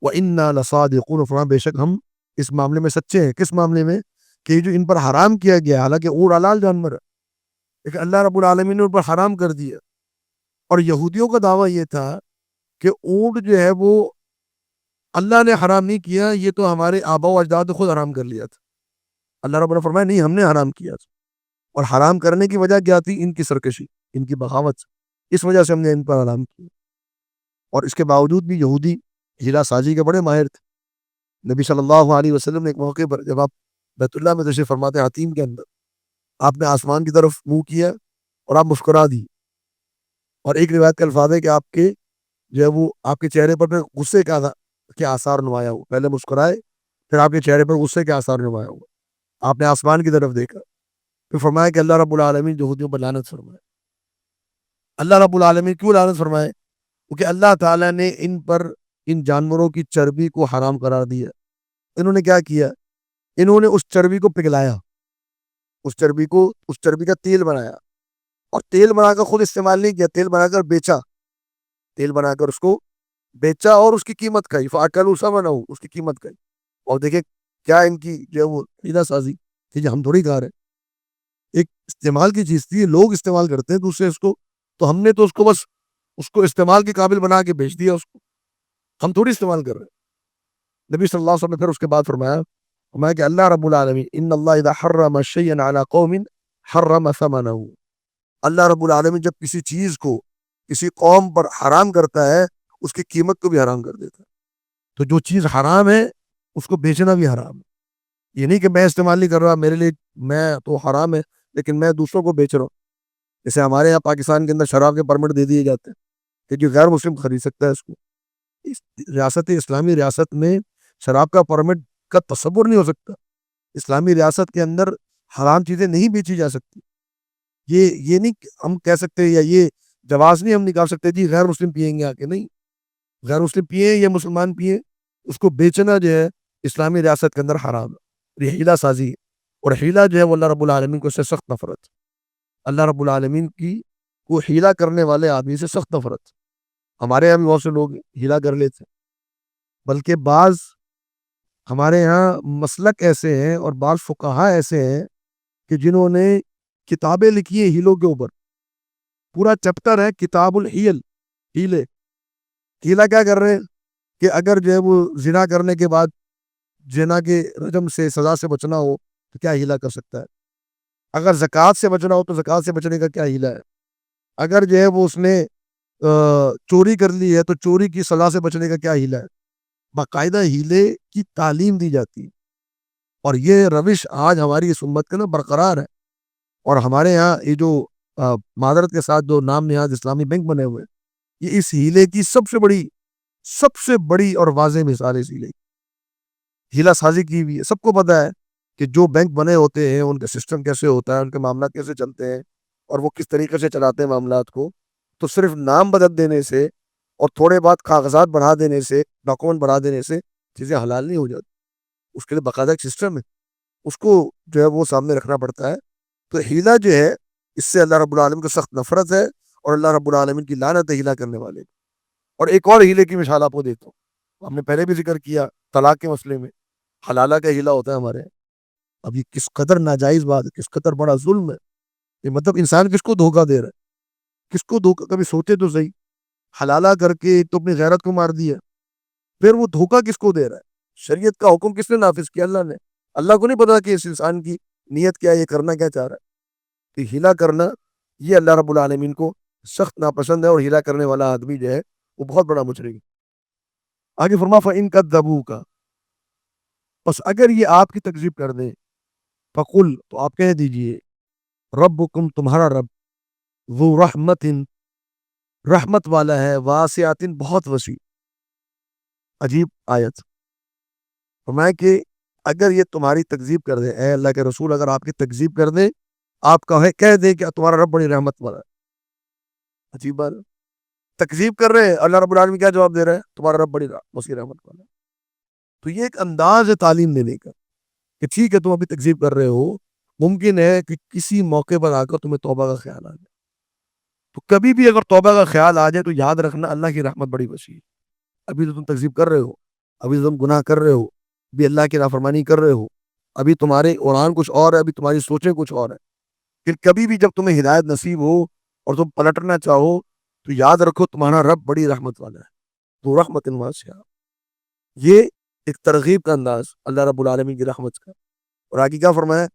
وَإِنَّا لَصَادِقُونَ، فرمایا بے شک ہم اس معاملے میں سچے ہیں۔ کس معاملے میں؟ کہ جو ان پر حرام کیا گیا، حالانکہ اونٹ حلال جانور ہے، لیکن اللہ رب العالمین نے ان پر حرام کر دیا۔ اور یہودیوں کا دعویٰ یہ تھا کہ اونٹ جو ہے وہ اللہ نے حرام نہیں کیا، یہ تو ہمارے آباء و اجداد نے خود حرام کر لیا تھا۔ اللہ رب نے فرمایا نہیں، ہم نے حرام کیا تھا۔ اور حرام کرنے کی وجہ کیا تھی؟ ان کی سرکشی، ان کی بغاوت، اس وجہ سے ہم نے ان پر حرام کیا۔ اور اس کے باوجود بھی یہودی ہیرا سازی کے بڑے ماہر تھے۔ نبی صلی اللہ علیہ وسلم نے ایک موقع پر جب آپ بیت اللہ میں تشریف فرماتے حتیم کے اندر، آپ نے آسمان کی طرف منہ کیا اور آپ مسکرا دی، اور ایک روایت کا الفاظ ہے کہ آپ کے جو ہے وہ آپ کے چہرے پر غصے کے آثار نمایاں ہو، پہلے مسکرائے پھر آپ کے چہرے پر غصے کے آثار نمایاں ہوا، آپ نے آسمان کی طرف دیکھا، پھر فرمایا کہ اللہ رب العالمین یہودیوں پر لعنت فرمائے۔ اللہ رب العالمین کیوں لعنت فرمائے؟ کیونکہ اللہ تعالیٰ نے ان پر ان جانوروں کی چربی کو حرام قرار دیا. انہوں نے کیا کیا؟ انہوں نے اس چربی کو پگھلایا، اس چربی کا تیل بنایا، اور تیل بنا کر خود استعمال نہیں کیا، تیل بنا کر بیچا، تیل بنا کر اس کو بیچا اور اس کی قیمت کھائی. فاکلوا ثمنہ، اس کی قیمت کھائی. اور دیکھیں کیا ان کی جو ہے وہ حیلہ سازی تھی، جو ہم تھوڑی کھا رہے ہیں. ایک استعمال کی چیز تھی، لوگ استعمال کرتے ہیں دوسرے اس کو، تو ہم نے تو اس کو بس اس کو استعمال کے قابل بنا کے بیچ دیا، اس کو ہم تھوڑی استعمال کر رہے ہیں. نبی صلی اللہ علیہ وسلم نے پھر اس کے بعد فرمایا کہ اللہ رب العالمین ان اللہ اذا حرم شیئا علی قوم حرم ثمنہ. اللہ رب العالمین جب کسی چیز کو کسی قوم پر حرام کرتا ہے، اس کی قیمت کو بھی حرام کر دیتا ہے. تو جو چیز حرام ہے اس کو بیچنا بھی حرام ہے. یہ نہیں کہ میں استعمال نہیں کر رہا، میرے لیے میں تو حرام ہے لیکن میں دوسروں کو بیچ رہا ہوں. جیسے ہمارے یہاں پاکستان کے اندر شراب کے پرمٹ دے دیے جاتے ہیں کہ جو غیر مسلم خرید سکتا ہے اس کو. اس ریاست اسلامی ریاست میں شراب کا پرمٹ کا تصور نہیں ہو سکتا. اسلامی ریاست کے اندر حرام چیزیں نہیں بیچی جا سکتی. یہ نہیں ہم کہہ سکتے، یا یہ جواز نہیں ہم نکال سکتے جی غیر مسلم پیئیں گے آ کے. نہیں، غیر مسلم پیئیں یا مسلمان پیئیں، اس کو بیچنا جو ہے اسلامی ریاست کے اندر حرام ہے. یہ حیلہ سازی ہے، اور حیلہ جو ہے وہ اللہ رب العالمین کو اس سے سخت نفرت. اللہ رب العالمین کی وہ حیلہ کرنے والے آدمی سے سخت نفرت. ہمارے یہاں بھی بہت سے لوگ حیلہ کر لیتے ہیں، بلکہ بعض ہمارے یہاں مسلک ایسے ہیں اور بعض فقہا ایسے ہیں کہ جنہوں نے کتابیں لکھی ہیں ہیلوں کے اوپر. پورا چیپٹر ہے کتاب الحیل، ہیلے. ہیلہ کیا کر رہے ہیں کہ اگر جو ہے وہ زنا کرنے کے بعد زنا کے رجم سے سزا سے بچنا ہو تو کیا ہیلہ کر سکتا ہے. اگر زکوٰۃ سے بچنا ہو تو زکوٰۃ سے بچنے کا کیا ہیلہ ہے. اگر جو ہے وہ اس نے چوری کر لی ہے تو چوری کی سزا سے بچنے کا کیا ہیلہ ہے. باقاعدہ ہیلے کی تعلیم دی جاتی ہے، اور یہ روش آج ہماری اس امت کے نا برقرار ہے. اور ہمارے یہاں یہ جو معذرت کے ساتھ جو نام نہاد اسلامی بینک بنے ہوئے، یہ اس ہیلے کی سب سے بڑی اور واضح مثال ہے. اس ہیلے کی ہیلہ سازی کی ہوئی ہے. سب کو پتہ ہے کہ جو بینک بنے ہوتے ہیں ان کا سسٹم کیسے ہوتا ہے، ان کے معاملات کیسے چلتے ہیں، اور وہ کس طریقے سے چلاتے ہیں معاملات کو. تو صرف نام بدل دینے سے اور تھوڑے بات کاغذات بڑھا دینے سے، ڈاکومنٹ بڑھا دینے سے چیزیں حلال نہیں ہو جاتی. اس کے لیے باقاعدہ ایک سسٹم ہے، اس کو جو ہے وہ سامنے رکھنا پڑتا ہے. تو ہیلہ جو ہے اس سے اللہ رب العالمین کو سخت نفرت ہے، اور اللہ رب العالمین کی لعنت ہے ہیلہ کرنے والے. اور ایک اور ہیلے کی مثال آپ کو دیتا ہوں. ہم نے پہلے بھی ذکر کیا طلاق کے مسئلے میں حلالہ کا ہیلہ ہوتا ہے ہمارے. اب یہ کس قدر ناجائز بات ہے، کس قدر بڑا ظلم ہے. یہ مطلب انسان کس کو دھوکہ دے رہا ہے، کس کو دھوکہ. کبھی سوچے تو صحیح، حلالہ کر کے تو اپنی غیرت کو مار دیا، پھر وہ دھوکہ کس کو دے رہا ہے. شریعت کا حکم کس نے نافذ کیا؟ اللہ نے. اللہ کو نہیں پتا کہ اس انسان کی نیت کیا ہے، یہ کرنا کیا چاہ رہا ہے. تو ہیلہ کرنا یہ اللہ رب العالمین کو سخت ناپسند ہے، اور ہیلہ کرنے والا آدمی جو ہے وہ بہت بڑا مجرم ہے. آگے فرما فَإِن كَذَّبُوكَ، بس اگر یہ آپ کی تکذیب کر دیں، فقل، تو آپ کہہ دیجئے، ربکم، تمہارا رب، ذو رحمت، رحمت والا ہے، واسعۃ، بہت وسیع. عجیب آیت. فرمایا کہ اگر یہ تمہاری تکذیب کر دیں، اے اللہ کے رسول اگر آپ کی تکذیب کر دیں، آپ کہہ دیں کہ تمہارا رب بڑی رحمت والا ہے. عجیب بات. تکذیب کر رہے ہیں، اللہ رب العالمین کیا جواب دے رہا ہے؟ تمہارا رب بڑی وسیع رحمت والا ہے. تو یہ ایک انداز ہے تعلیم دینے کا کہ ٹھیک ہے تم ابھی تکذیب کر رہے ہو، ممکن ہے کہ کسی موقع پر آ کر تمہیں توبہ کا خیال آ جائے. تو کبھی بھی اگر توبہ کا خیال آ جائے تو یاد رکھنا اللہ کی رحمت بڑی وسیع ہے. ابھی تو تم تکذیب کر رہے ہو، ابھی تو تم گناہ کر رہے ہو، ابھی اللہ کی نافرمانی کر رہے ہو، ابھی تمہارے قرآن کچھ اور ہے، ابھی تمہاری سوچیں کچھ اور ہے. پھر کبھی بھی جب تمہیں ہدایت نصیب ہو اور تم پلٹنا چاہو تو یاد رکھو تمہارا رب بڑی رحمت والا ہے، تو رحمت واسعہ. یہ ایک ترغیب کا انداز اللہ رب العالمین کی رحمت کا. اور آگے کیا فرمایا؟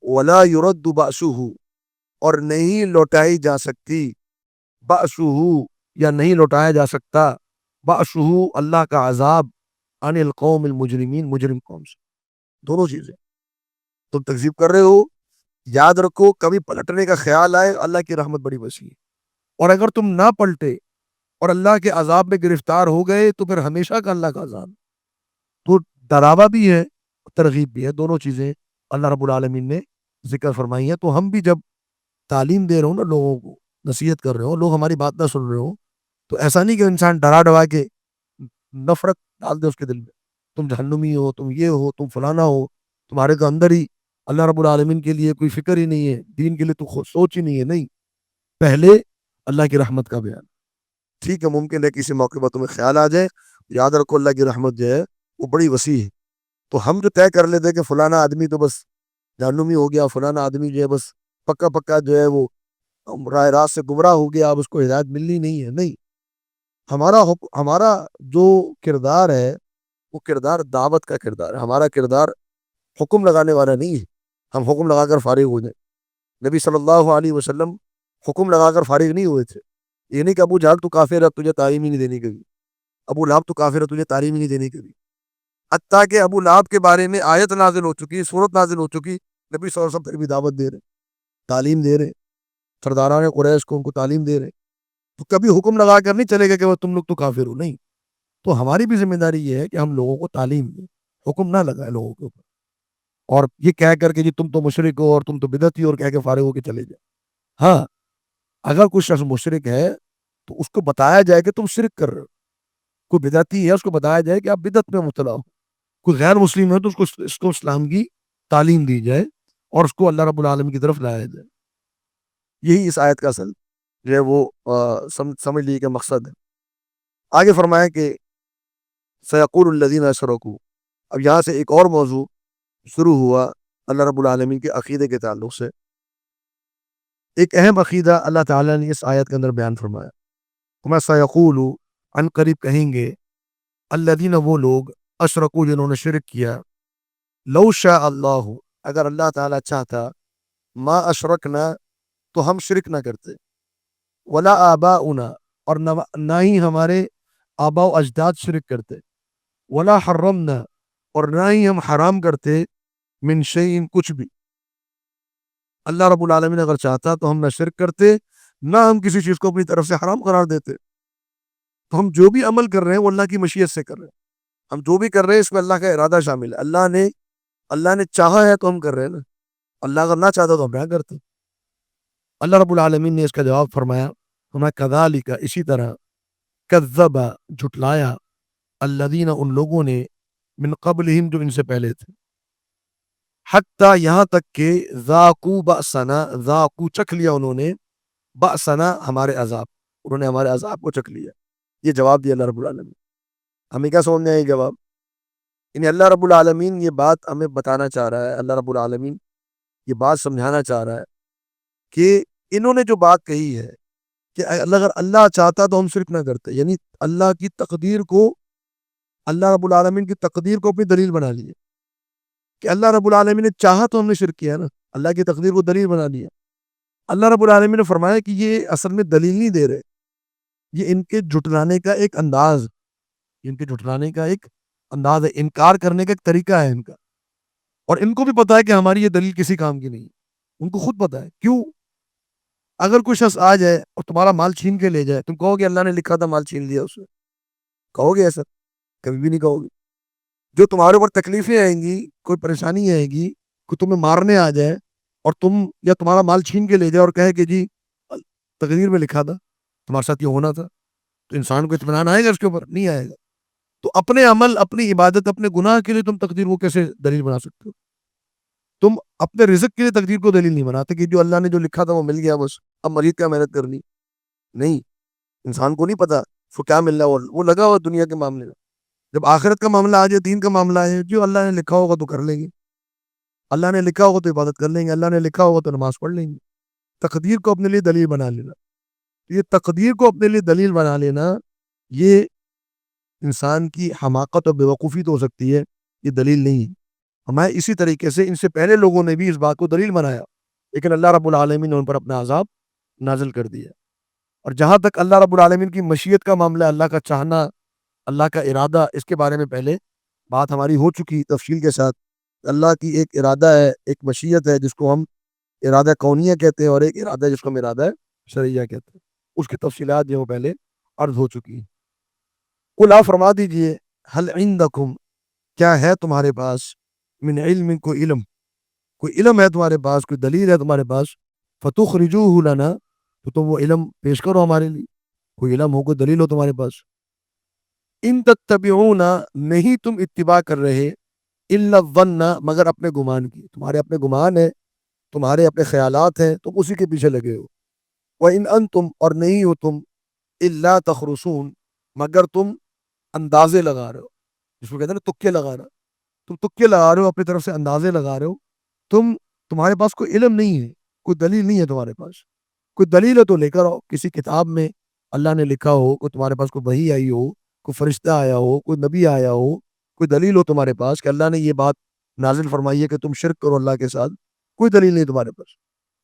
وَلَا يُرَدُّ بَأْسُهُ، اور نہیں لوٹائی جا سکتی، بَأْسُهُ، یا نہیں لوٹایا جا سکتا، بَأْسُهُ، اللہ کا عذاب، عن القوم المجرمین، مجرم قوم سے. دونوں چیزیں. تم تکذیب کر رہے ہو، یاد رکھو کبھی پلٹنے کا خیال آئے، اللہ کی رحمت بڑی وسیع ہے. اور اگر تم نہ پلٹے اور اللہ کے عذاب میں گرفتار ہو گئے تو پھر ہمیشہ کا اللہ کا عذاب. تو ڈراوا بھی ہے، ترغیب بھی ہے، دونوں چیزیں اللہ رب العالمین نے ذکر فرمائی ہیں. تو ہم بھی جب تعلیم دے رہے ہوں نا، لوگوں کو نصیحت کر رہے ہو، لوگ ہماری بات نہ سن رہے ہو، تو ایسا نہیں کہ انسان ڈرا ڈرا کے نفرت ڈال دے اس کے دل میں، تم جہنمی ہو، تم یہ ہو، تم فلانا ہو، تمہارے تو اندر ہی اللہ رب العالمین کے لیے کوئی فکر ہی نہیں ہے، دین کے لیے تو خود سوچ ہی نہیں ہے. نہیں، پہلے اللہ کی رحمت کا بیان. ٹھیک ہے، ممکن ہے کسی موقع پر تمہیں خیال آ جائے، یاد رکھو اللہ کی رحمت جو ہے وہ بڑی وسیع ہے. تو ہم جو طے کر لیتے کہ فلانا آدمی تو بس جہنمی ہو گیا، فلانا آدمی جو ہے بس پکا پکا جو ہے وہ راہ راست سے گمراہ ہو گیا، اب اس کو ہدایت ملنی نہیں ہے. نہیں، ہمارا جو کردار ہے وہ کردار دعوت کا کردار ہے. ہمارا کردار حکم لگانے والا نہیں ہے، ہم حکم لگا کر فارغ ہو جائیں. نبی صلی اللہ علیہ وسلم حکم لگا کر فارغ نہیں ہوئے تھے. یہ نہیں کہ ابو جہل تو کافر ہے، تجھے تعلیم ہی نہیں دینی کبھی، ابو لہب تو کافر ہے، تجھے تعلیم ہی نہیں دینی کبھی. حتیٰ کہ ابو لہب کے بارے میں آیت نازل ہو چکی، صورت نازل ہو چکی، نبی صلی اللہ علیہ وسلم پھر بھی دعوت دے رہے، تعلیم دے رہے، سرداران قریش کو ان کو تعلیم دے رہے. تو کبھی حکم لگا کر نہیں چلے گا کہ وہ تم لوگ تو کافر ہو. نہیں، تو ہماری بھی ذمہ داری یہ ہے کہ ہم لوگوں کو تعلیم دیں، حکم نہ لگائے لوگوں کے اوپر، اور یہ کہہ کر کے جی تم تو مشرک ہو اور تم تو بدعتی ہو اور کہہ کے فارغ ہو کے چلے جائے. ہاں، اگر کوئی شخص مشرک ہے تو اس کو بتایا جائے کہ تم شرک کر رہے ہو. کوئی بدعتی ہے اس کو بتایا جائے کہ آپ بدعت میں مبتلا ہو. کوئی غیر مسلم ہے تو اس کو اسلام کی تعلیم دی جائے اور اس کو اللہ رب العالمین کی طرف لایا جائے. یہی اس آیت کا اصل جو ہے وہ سمجھ لیجیے کہ مقصد ہے. آگے فرمایا کہ سیقول الذین اشرکوا. اب یہاں سے ایک اور موضوع شروع ہوا اللہ رب العالمین کے عقیدے کے تعلق سے. ایک اہم عقیدہ اللہ تعالیٰ نے اس آیت کے اندر بیان فرمایا. میں سیقول عن قریب کہیں گے الذین وہ لوگ اشرکوا جنہوں نے شرک کیا، لو شاء اللہ اگر اللہ تعالیٰ چاہتا، ما اشرکنا تو ہم شرک نہ کرتے، ولا آباؤنا اور نہ ہی ہمارے آبا و اجداد شرک کرتے، ولا حرمنا اور نہ ہی ہم حرام کرتے، من شیء کچھ بھی. اللہ رب العالمین اگر چاہتا تو ہم نہ شرک کرتے، نہ ہم کسی چیز کو اپنی طرف سے حرام قرار دیتے. تو ہم جو بھی عمل کر رہے ہیں وہ اللہ کی مشیت سے کر رہے ہیں. ہم جو بھی کر رہے ہیں اس میں اللہ کا ارادہ شامل ہے. اللہ نے چاہا ہے تو ہم کر رہے ہیں نا. اللہ اگر نہ چاہتا تو ہم نہ کرتے. اللہ رب العالمین نے اس کا جواب فرمایا، ہمیں کذالک اسی طرح، کذب جھٹلایا، الذین ان لوگوں نے، من قبلہم جو ان سے پہلے تھے، حتیٰ یہاں تک کہ ذاقوا بأسنا، ذاقوا چکھ لیا انہوں نے، بأسنا ہمارے عذاب، انہوں نے ہمارے عذاب کو چکھ لیا. یہ جواب دیا اللہ رب العالمین. ہمیں کیا سمجھ میں آیا یہ جواب؟ یعنی اللہ رب العالمین یہ بات ہمیں بتانا چاہ رہا ہے، اللہ رب العالمین یہ بات سمجھانا چاہ رہا ہے کہ انہوں نے جو بات کہی ہے کہ اگر اللہ چاہتا تو ہم شرک نہ کرتے، یعنی اللہ کی تقدیر کو، اللہ رب العالمین کی تقدیر کو اپنی دلیل بنا لیا کہ اللہ رب العالمین نے چاہا تو ہم نے شرک کیا نا، اللہ کی تقدیر کو دلیل بنا لیا. اللہ رب العالمین نے فرمایا کہ یہ اصل میں دلیل نہیں دے رہے، یہ ان کے جھٹلانے کا ایک انداز، ان کے جھٹلانے کا ایک انداز ہے، انکار کرنے کا ایک طریقہ ہے ان کا. اور ان کو بھی پتا ہے کہ ہماری یہ دلیل کسی کام کی نہیں، ان کو خود پتا ہے. کیوں؟ اگر کوئی شخص آ جائے اور تمہارا مال چھین کے لے جائے، تم کہو گے اللہ نے لکھا تھا مال چھین لیا اس نے؟ کہو گے ایسا؟ کبھی بھی نہیں کہو گے. جو تمہارے اوپر تکلیفیں آئیں گی، کوئی پریشانی آئے گی، کوئی تمہیں مارنے آ جائے اور تم یا تمہارا مال چھین کے لے جائے اور کہے کہ جی تقدیر میں لکھا تھا تمہارے ساتھ یہ ہونا تھا، تو انسان کو اطمینان آئے گا اس کے اوپر؟ نہیں آئے گا. تو اپنے عمل، اپنی عبادت، اپنے گناہ کے لیے تم تقدیر کو کیسے دلیل بنا سکتے ہو؟ تم اپنے رزق کے لیے تقدیر کو دلیل نہیں بناتے کہ جو اللہ نے جو لکھا تھا وہ مل گیا، بس اب مزید کیا محنت کرنی. نہیں، انسان کو نہیں پتا اس کو کیا مل رہا ہے، وہ لگا ہوا دنیا کے معاملے میں. جب آخرت کا معاملہ آ جائے، دین کا معاملہ آئے، جو اللہ نے لکھا ہوگا تو کر لیں گے، اللہ نے لکھا ہوگا تو عبادت کر لیں گے، اللہ نے لکھا ہوگا تو نماز پڑھ لیں گے. تقدیر کو اپنے لیے دلیل بنا لینا، یہ تقدیر کو اپنے لیے دلیل بنا لینا یہ انسان کی حماقت اور بیوقوفی تو ہو سکتی ہے، یہ دلیل نہیں. ہمیں اسی طریقے سے ان سے پہلے لوگوں نے بھی اس بات کو دلیل بنایا، لیکن اللہ رب العالمین نے ان پر اپنا عذاب نازل کر دیا. اور جہاں تک اللہ رب العالمین کی مشیت کا معاملہ، اللہ کا چاہنا، اللہ کا ارادہ، اس کے بارے میں پہلے بات ہماری ہو چکی تفصیل کے ساتھ. اللہ کی ایک ارادہ ہے، ایک مشیت ہے جس کو ہم ارادہ کونیہ کہتے ہیں، اور ایک ارادہ ہے جس کو ہم ارادہ شرعیہ کہتے ہیں. اس کی تفصیلات جو پہلے عرض ہو چکی ہیں. قل آپ فرما دیجئے، هل عندکم کیا ہے تمہارے پاس، من علم کوئی علم ہے تمہارے پاس، کوئی دلیل ہے تمہارے پاس، فتخرجوہ لنا تو تم وہ علم پیش کرو ہمارے لیے. کوئی علم ہو، کوئی دلیل ہو تمہارے پاس. ان تتبعون نہیں تم اتباع کر رہے الا الظن مگر اپنے گمان کی، تمہارے اپنے گمان ہے، تمہارے اپنے خیالات ہیں، تم اسی کے پیچھے لگے ہو۔ وَإِنْ أَنْتُمْ اور نہیں ہو تم الا تخرصون مگر تم اندازے لگا رہے ہو، جس کو کہتے ہیں نا تکے لگا رہا، تم تکے لگا رہے ہو، اپنی طرف سے اندازے لگا رہے ہو، تمہارے پاس کوئی علم نہیں ہے، کوئی دلیل نہیں ہے تمہارے پاس، کوئی دلیل ہے تو لے کر آؤ، کسی کتاب میں اللہ نے لکھا ہو، کوئی تمہارے پاس کوئی وحی آئی ہو، کوئی فرشتہ آیا ہو، کوئی نبی آیا ہو، کوئی دلیل ہو تمہارے پاس کہ اللہ نے یہ بات نازل فرمائی ہے کہ تم شرک کرو اللہ کے ساتھ، کوئی دلیل نہیں تمہارے پاس،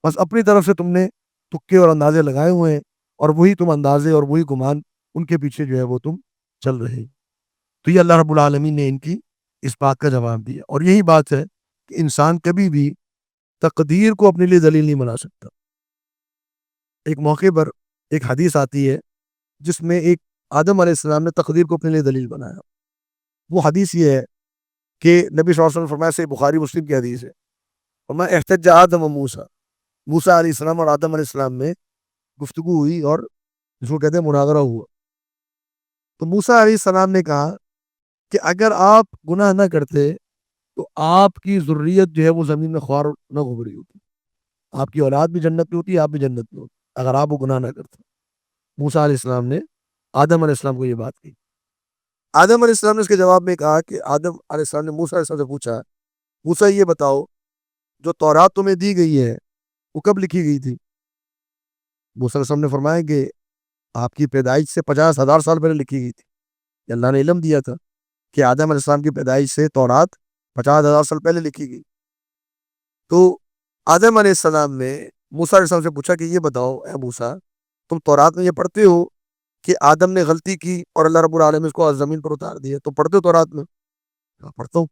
بس اپنی طرف سے تم نے تکے اور اندازے لگائے ہوئے ہیں، اور وہی تم اندازے اور وہی گمان ان کے پیچھے جو ہے وہ تم چل رہے۔ تو یہ اللہ رب العالمین نے ان کی اس بات کا جواب دیا، اور یہی بات ہے کہ انسان کبھی بھی تقدیر کو اپنے لیے دلیل نہیں بنا سکتا۔ ایک موقع پر ایک حدیث آتی ہے جس میں ایک آدم علیہ السلام نے تقدیر کو اپنے لیے دلیل بنایا۔ وہ حدیث یہ ہے کہ نبی صلی اللہ علیہ وسلم فرمایا، سے بخاری مسلم کی حدیث ہے، فرمایا احتج آدم و موسیٰ، موسیٰ علیہ السلام اور آدم علیہ السلام میں گفتگو ہوئی اور جس کو کہتے ہیں مناظرہ ہوا۔ تو موسیٰ علیہ السلام نے کہا کہ اگر آپ گناہ نہ کرتے تو آپ کی ذریت جو ہے وہ زمین میں خوار نہ گھوم رہی ہوتی، آپ کی اولاد بھی جنت میں ہوتی، آپ بھی جنت میں ہوتی، اگر آپ وہ گناہ نہ کرتے۔ موسیٰ علیہ السلام نے آدم علیہ السلام کو یہ بات کہی۔ آدم علیہ السلام نے اس کے جواب میں کہا کہ آدم علیہ السلام نے موسیٰ علیہ السلام سے پوچھا، موسیٰ یہ بتاؤ جو تورات تمہیں دی گئی ہے وہ کب لکھی گئی تھی؟ موسیٰ علیہ السلام نے فرمایا کہ آپ کی پیدائش سے 50,000 سال پہلے لکھی گئی تھی۔ کہ اللہ نے علم دیا تھا کہ آدم علیہ السلام کی پیدائش سے تورات 50,000 سال پہلے لکھی گئی۔ تو آدم علیہ السلام نے موسیٰ علیہ السلام سے پوچھا کہ یہ بتاؤ اے موسیٰ، تم تورات میں یہ پڑھتے ہو کہ آدم نے غلطی کی اور اللہ رب العالمین اس کو زمین پر اتار دیا، تو پڑھتے ہو تورات میں؟ کہا پڑھتا ہوں۔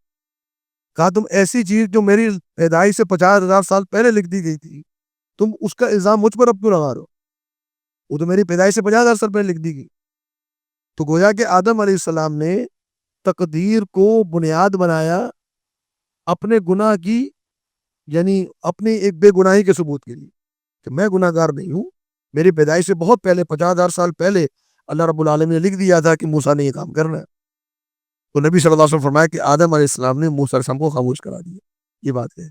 کہا تم ایسی چیز جو میری پیدائش سے 50,000 سال پہلے لکھ دی گئی تھی، تم اس کا الزام مجھ پر اب کیوں لگا رہے ہو؟ وہ تو میری پیدائش سے 50,000 سال پہلے لکھ دی گئی۔ تو گویا کہ آدم علیہ السلام نے تقدیر کو بنیاد بنایا اپنے گناہ کی، یعنی اپنی ایک بے گناہی کے ثبوت کے لیے کہ میں گناہ گار نہیں ہوں، میری پیدائش سے بہت پہلے 50,000 سال پہلے اللہ رب العالمین نے لکھ دیا تھا کہ موسیٰ نے یہ کام کرنا ہے۔ تو نبی صلی اللہ علیہ وسلم فرمایا کہ آدم علیہ السلام نے موسیٰ علیہ السلام کو خاموش کرا دیا۔ یہ بات ہے۔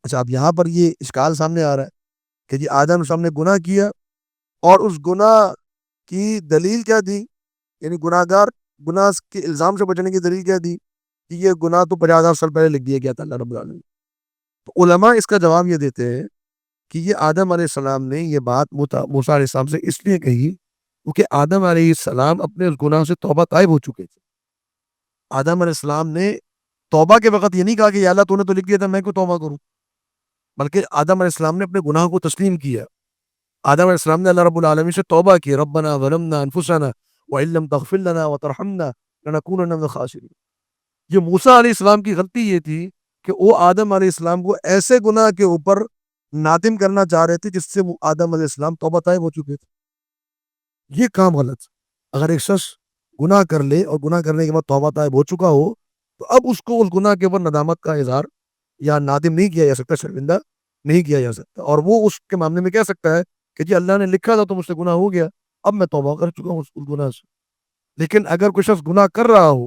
اچھا، اب یہاں پر یہ اشکال سامنے آ رہا ہے کہ جی آدم علیہ السلام نے گناہ کیا اور اس گناہ کی دلیل کیا دی، یعنی گناہ گار گناہ کے الزام سے بچنے کی دلیل کیا دی کہ یہ گناہ تو 50,000 سال پہلے لکھ دیا گیا تھا اللہ رب العالمین۔ تو علماء اس کا جواب یہ دیتے ہیں کہ یہ آدم علیہ السلام نے یہ بات موسیٰ علیہ السلام سے اس لیے کہی کیونکہ آدم علیہ السلام اپنے اس گناہ سے توبہ طائب ہو چکے تھے۔ آدم علیہ السلام نے توبہ کے وقت یہ نہیں کہا کہ یا اللہ تو نے تو لکھ دیا تھا میں کیوں توبہ کروں، بلکہ آدم علیہ السلام نے اپنے گناہ کو تسلیم کیا۔ آدم علیہ السلام نے اللہ رب العالمین سے توبہ کی، ربنا ظلمنا انفسنا وَإِن لَّمْ تَغْفِرْ لَنَا وَتَرْحَمْنَا لَنَكُونَنَّ مِنَ الْخَاسِرِينَ۔ یہ موسیٰ علیہ السلام کی غلطی یہ تھی کہ وہ آدم علیہ السلام کو ایسے گناہ کے اوپر نادم کرنا چاہ رہے تھے جس سے آدم علیہ السلام توبہ طائب ہو چکے تھے۔ یہ کام غلط۔ اگر ایک شخص گناہ کر لے اور گناہ کرنے کے بعد توبہ طائب ہو چکا ہو تو اب اس کو اس گناہ کے اوپر ندامت کا اظہار یا نادم نہیں کیا جا سکتا، شرمندہ نہیں کیا جا سکتا، اور وہ اس کے معاملے میں کہہ سکتا ہے کہ جی اللہ نے لکھا تھا تو مجھ سے گناہ ہو گیا، اب میں توبہ کر چکا ہوں اس گناہ سے۔ لیکن اگر کوئی شخص گناہ کر رہا ہو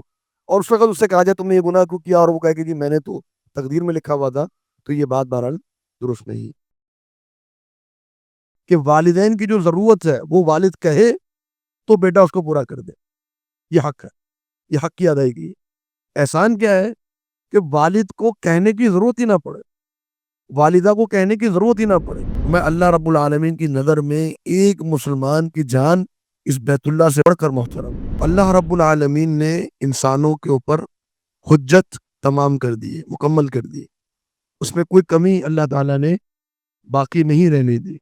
اور اس وقت اس سے کہا جائے تم نے یہ گناہ کیوں کیا، اور وہ کہے کہ جی میں نے تو تقدیر میں لکھا ہوا تھا، تو یہ بات بہرحال درست نہیں۔ کہ والدین کی جو ضرورت ہے وہ والد کہے تو بیٹا اس کو پورا کر دے، یہ حق ہے، یہ حق کی ادائیگی ہے۔ احسان کیا ہے کہ والد کو کہنے کی ضرورت ہی نہ پڑے، والدہ کو کہنے کی ضرورت ہی نہ پڑے۔ میں اللہ رب العالمین کی نظر میں ایک مسلمان کی جان اس بیت اللہ سے بڑھ کر محترم۔ اللہ رب العالمین نے انسانوں کے اوپر حجت تمام کر دی، مکمل کر دی، اس میں کوئی کمی اللہ تعالیٰ نے باقی نہیں رہنے دی۔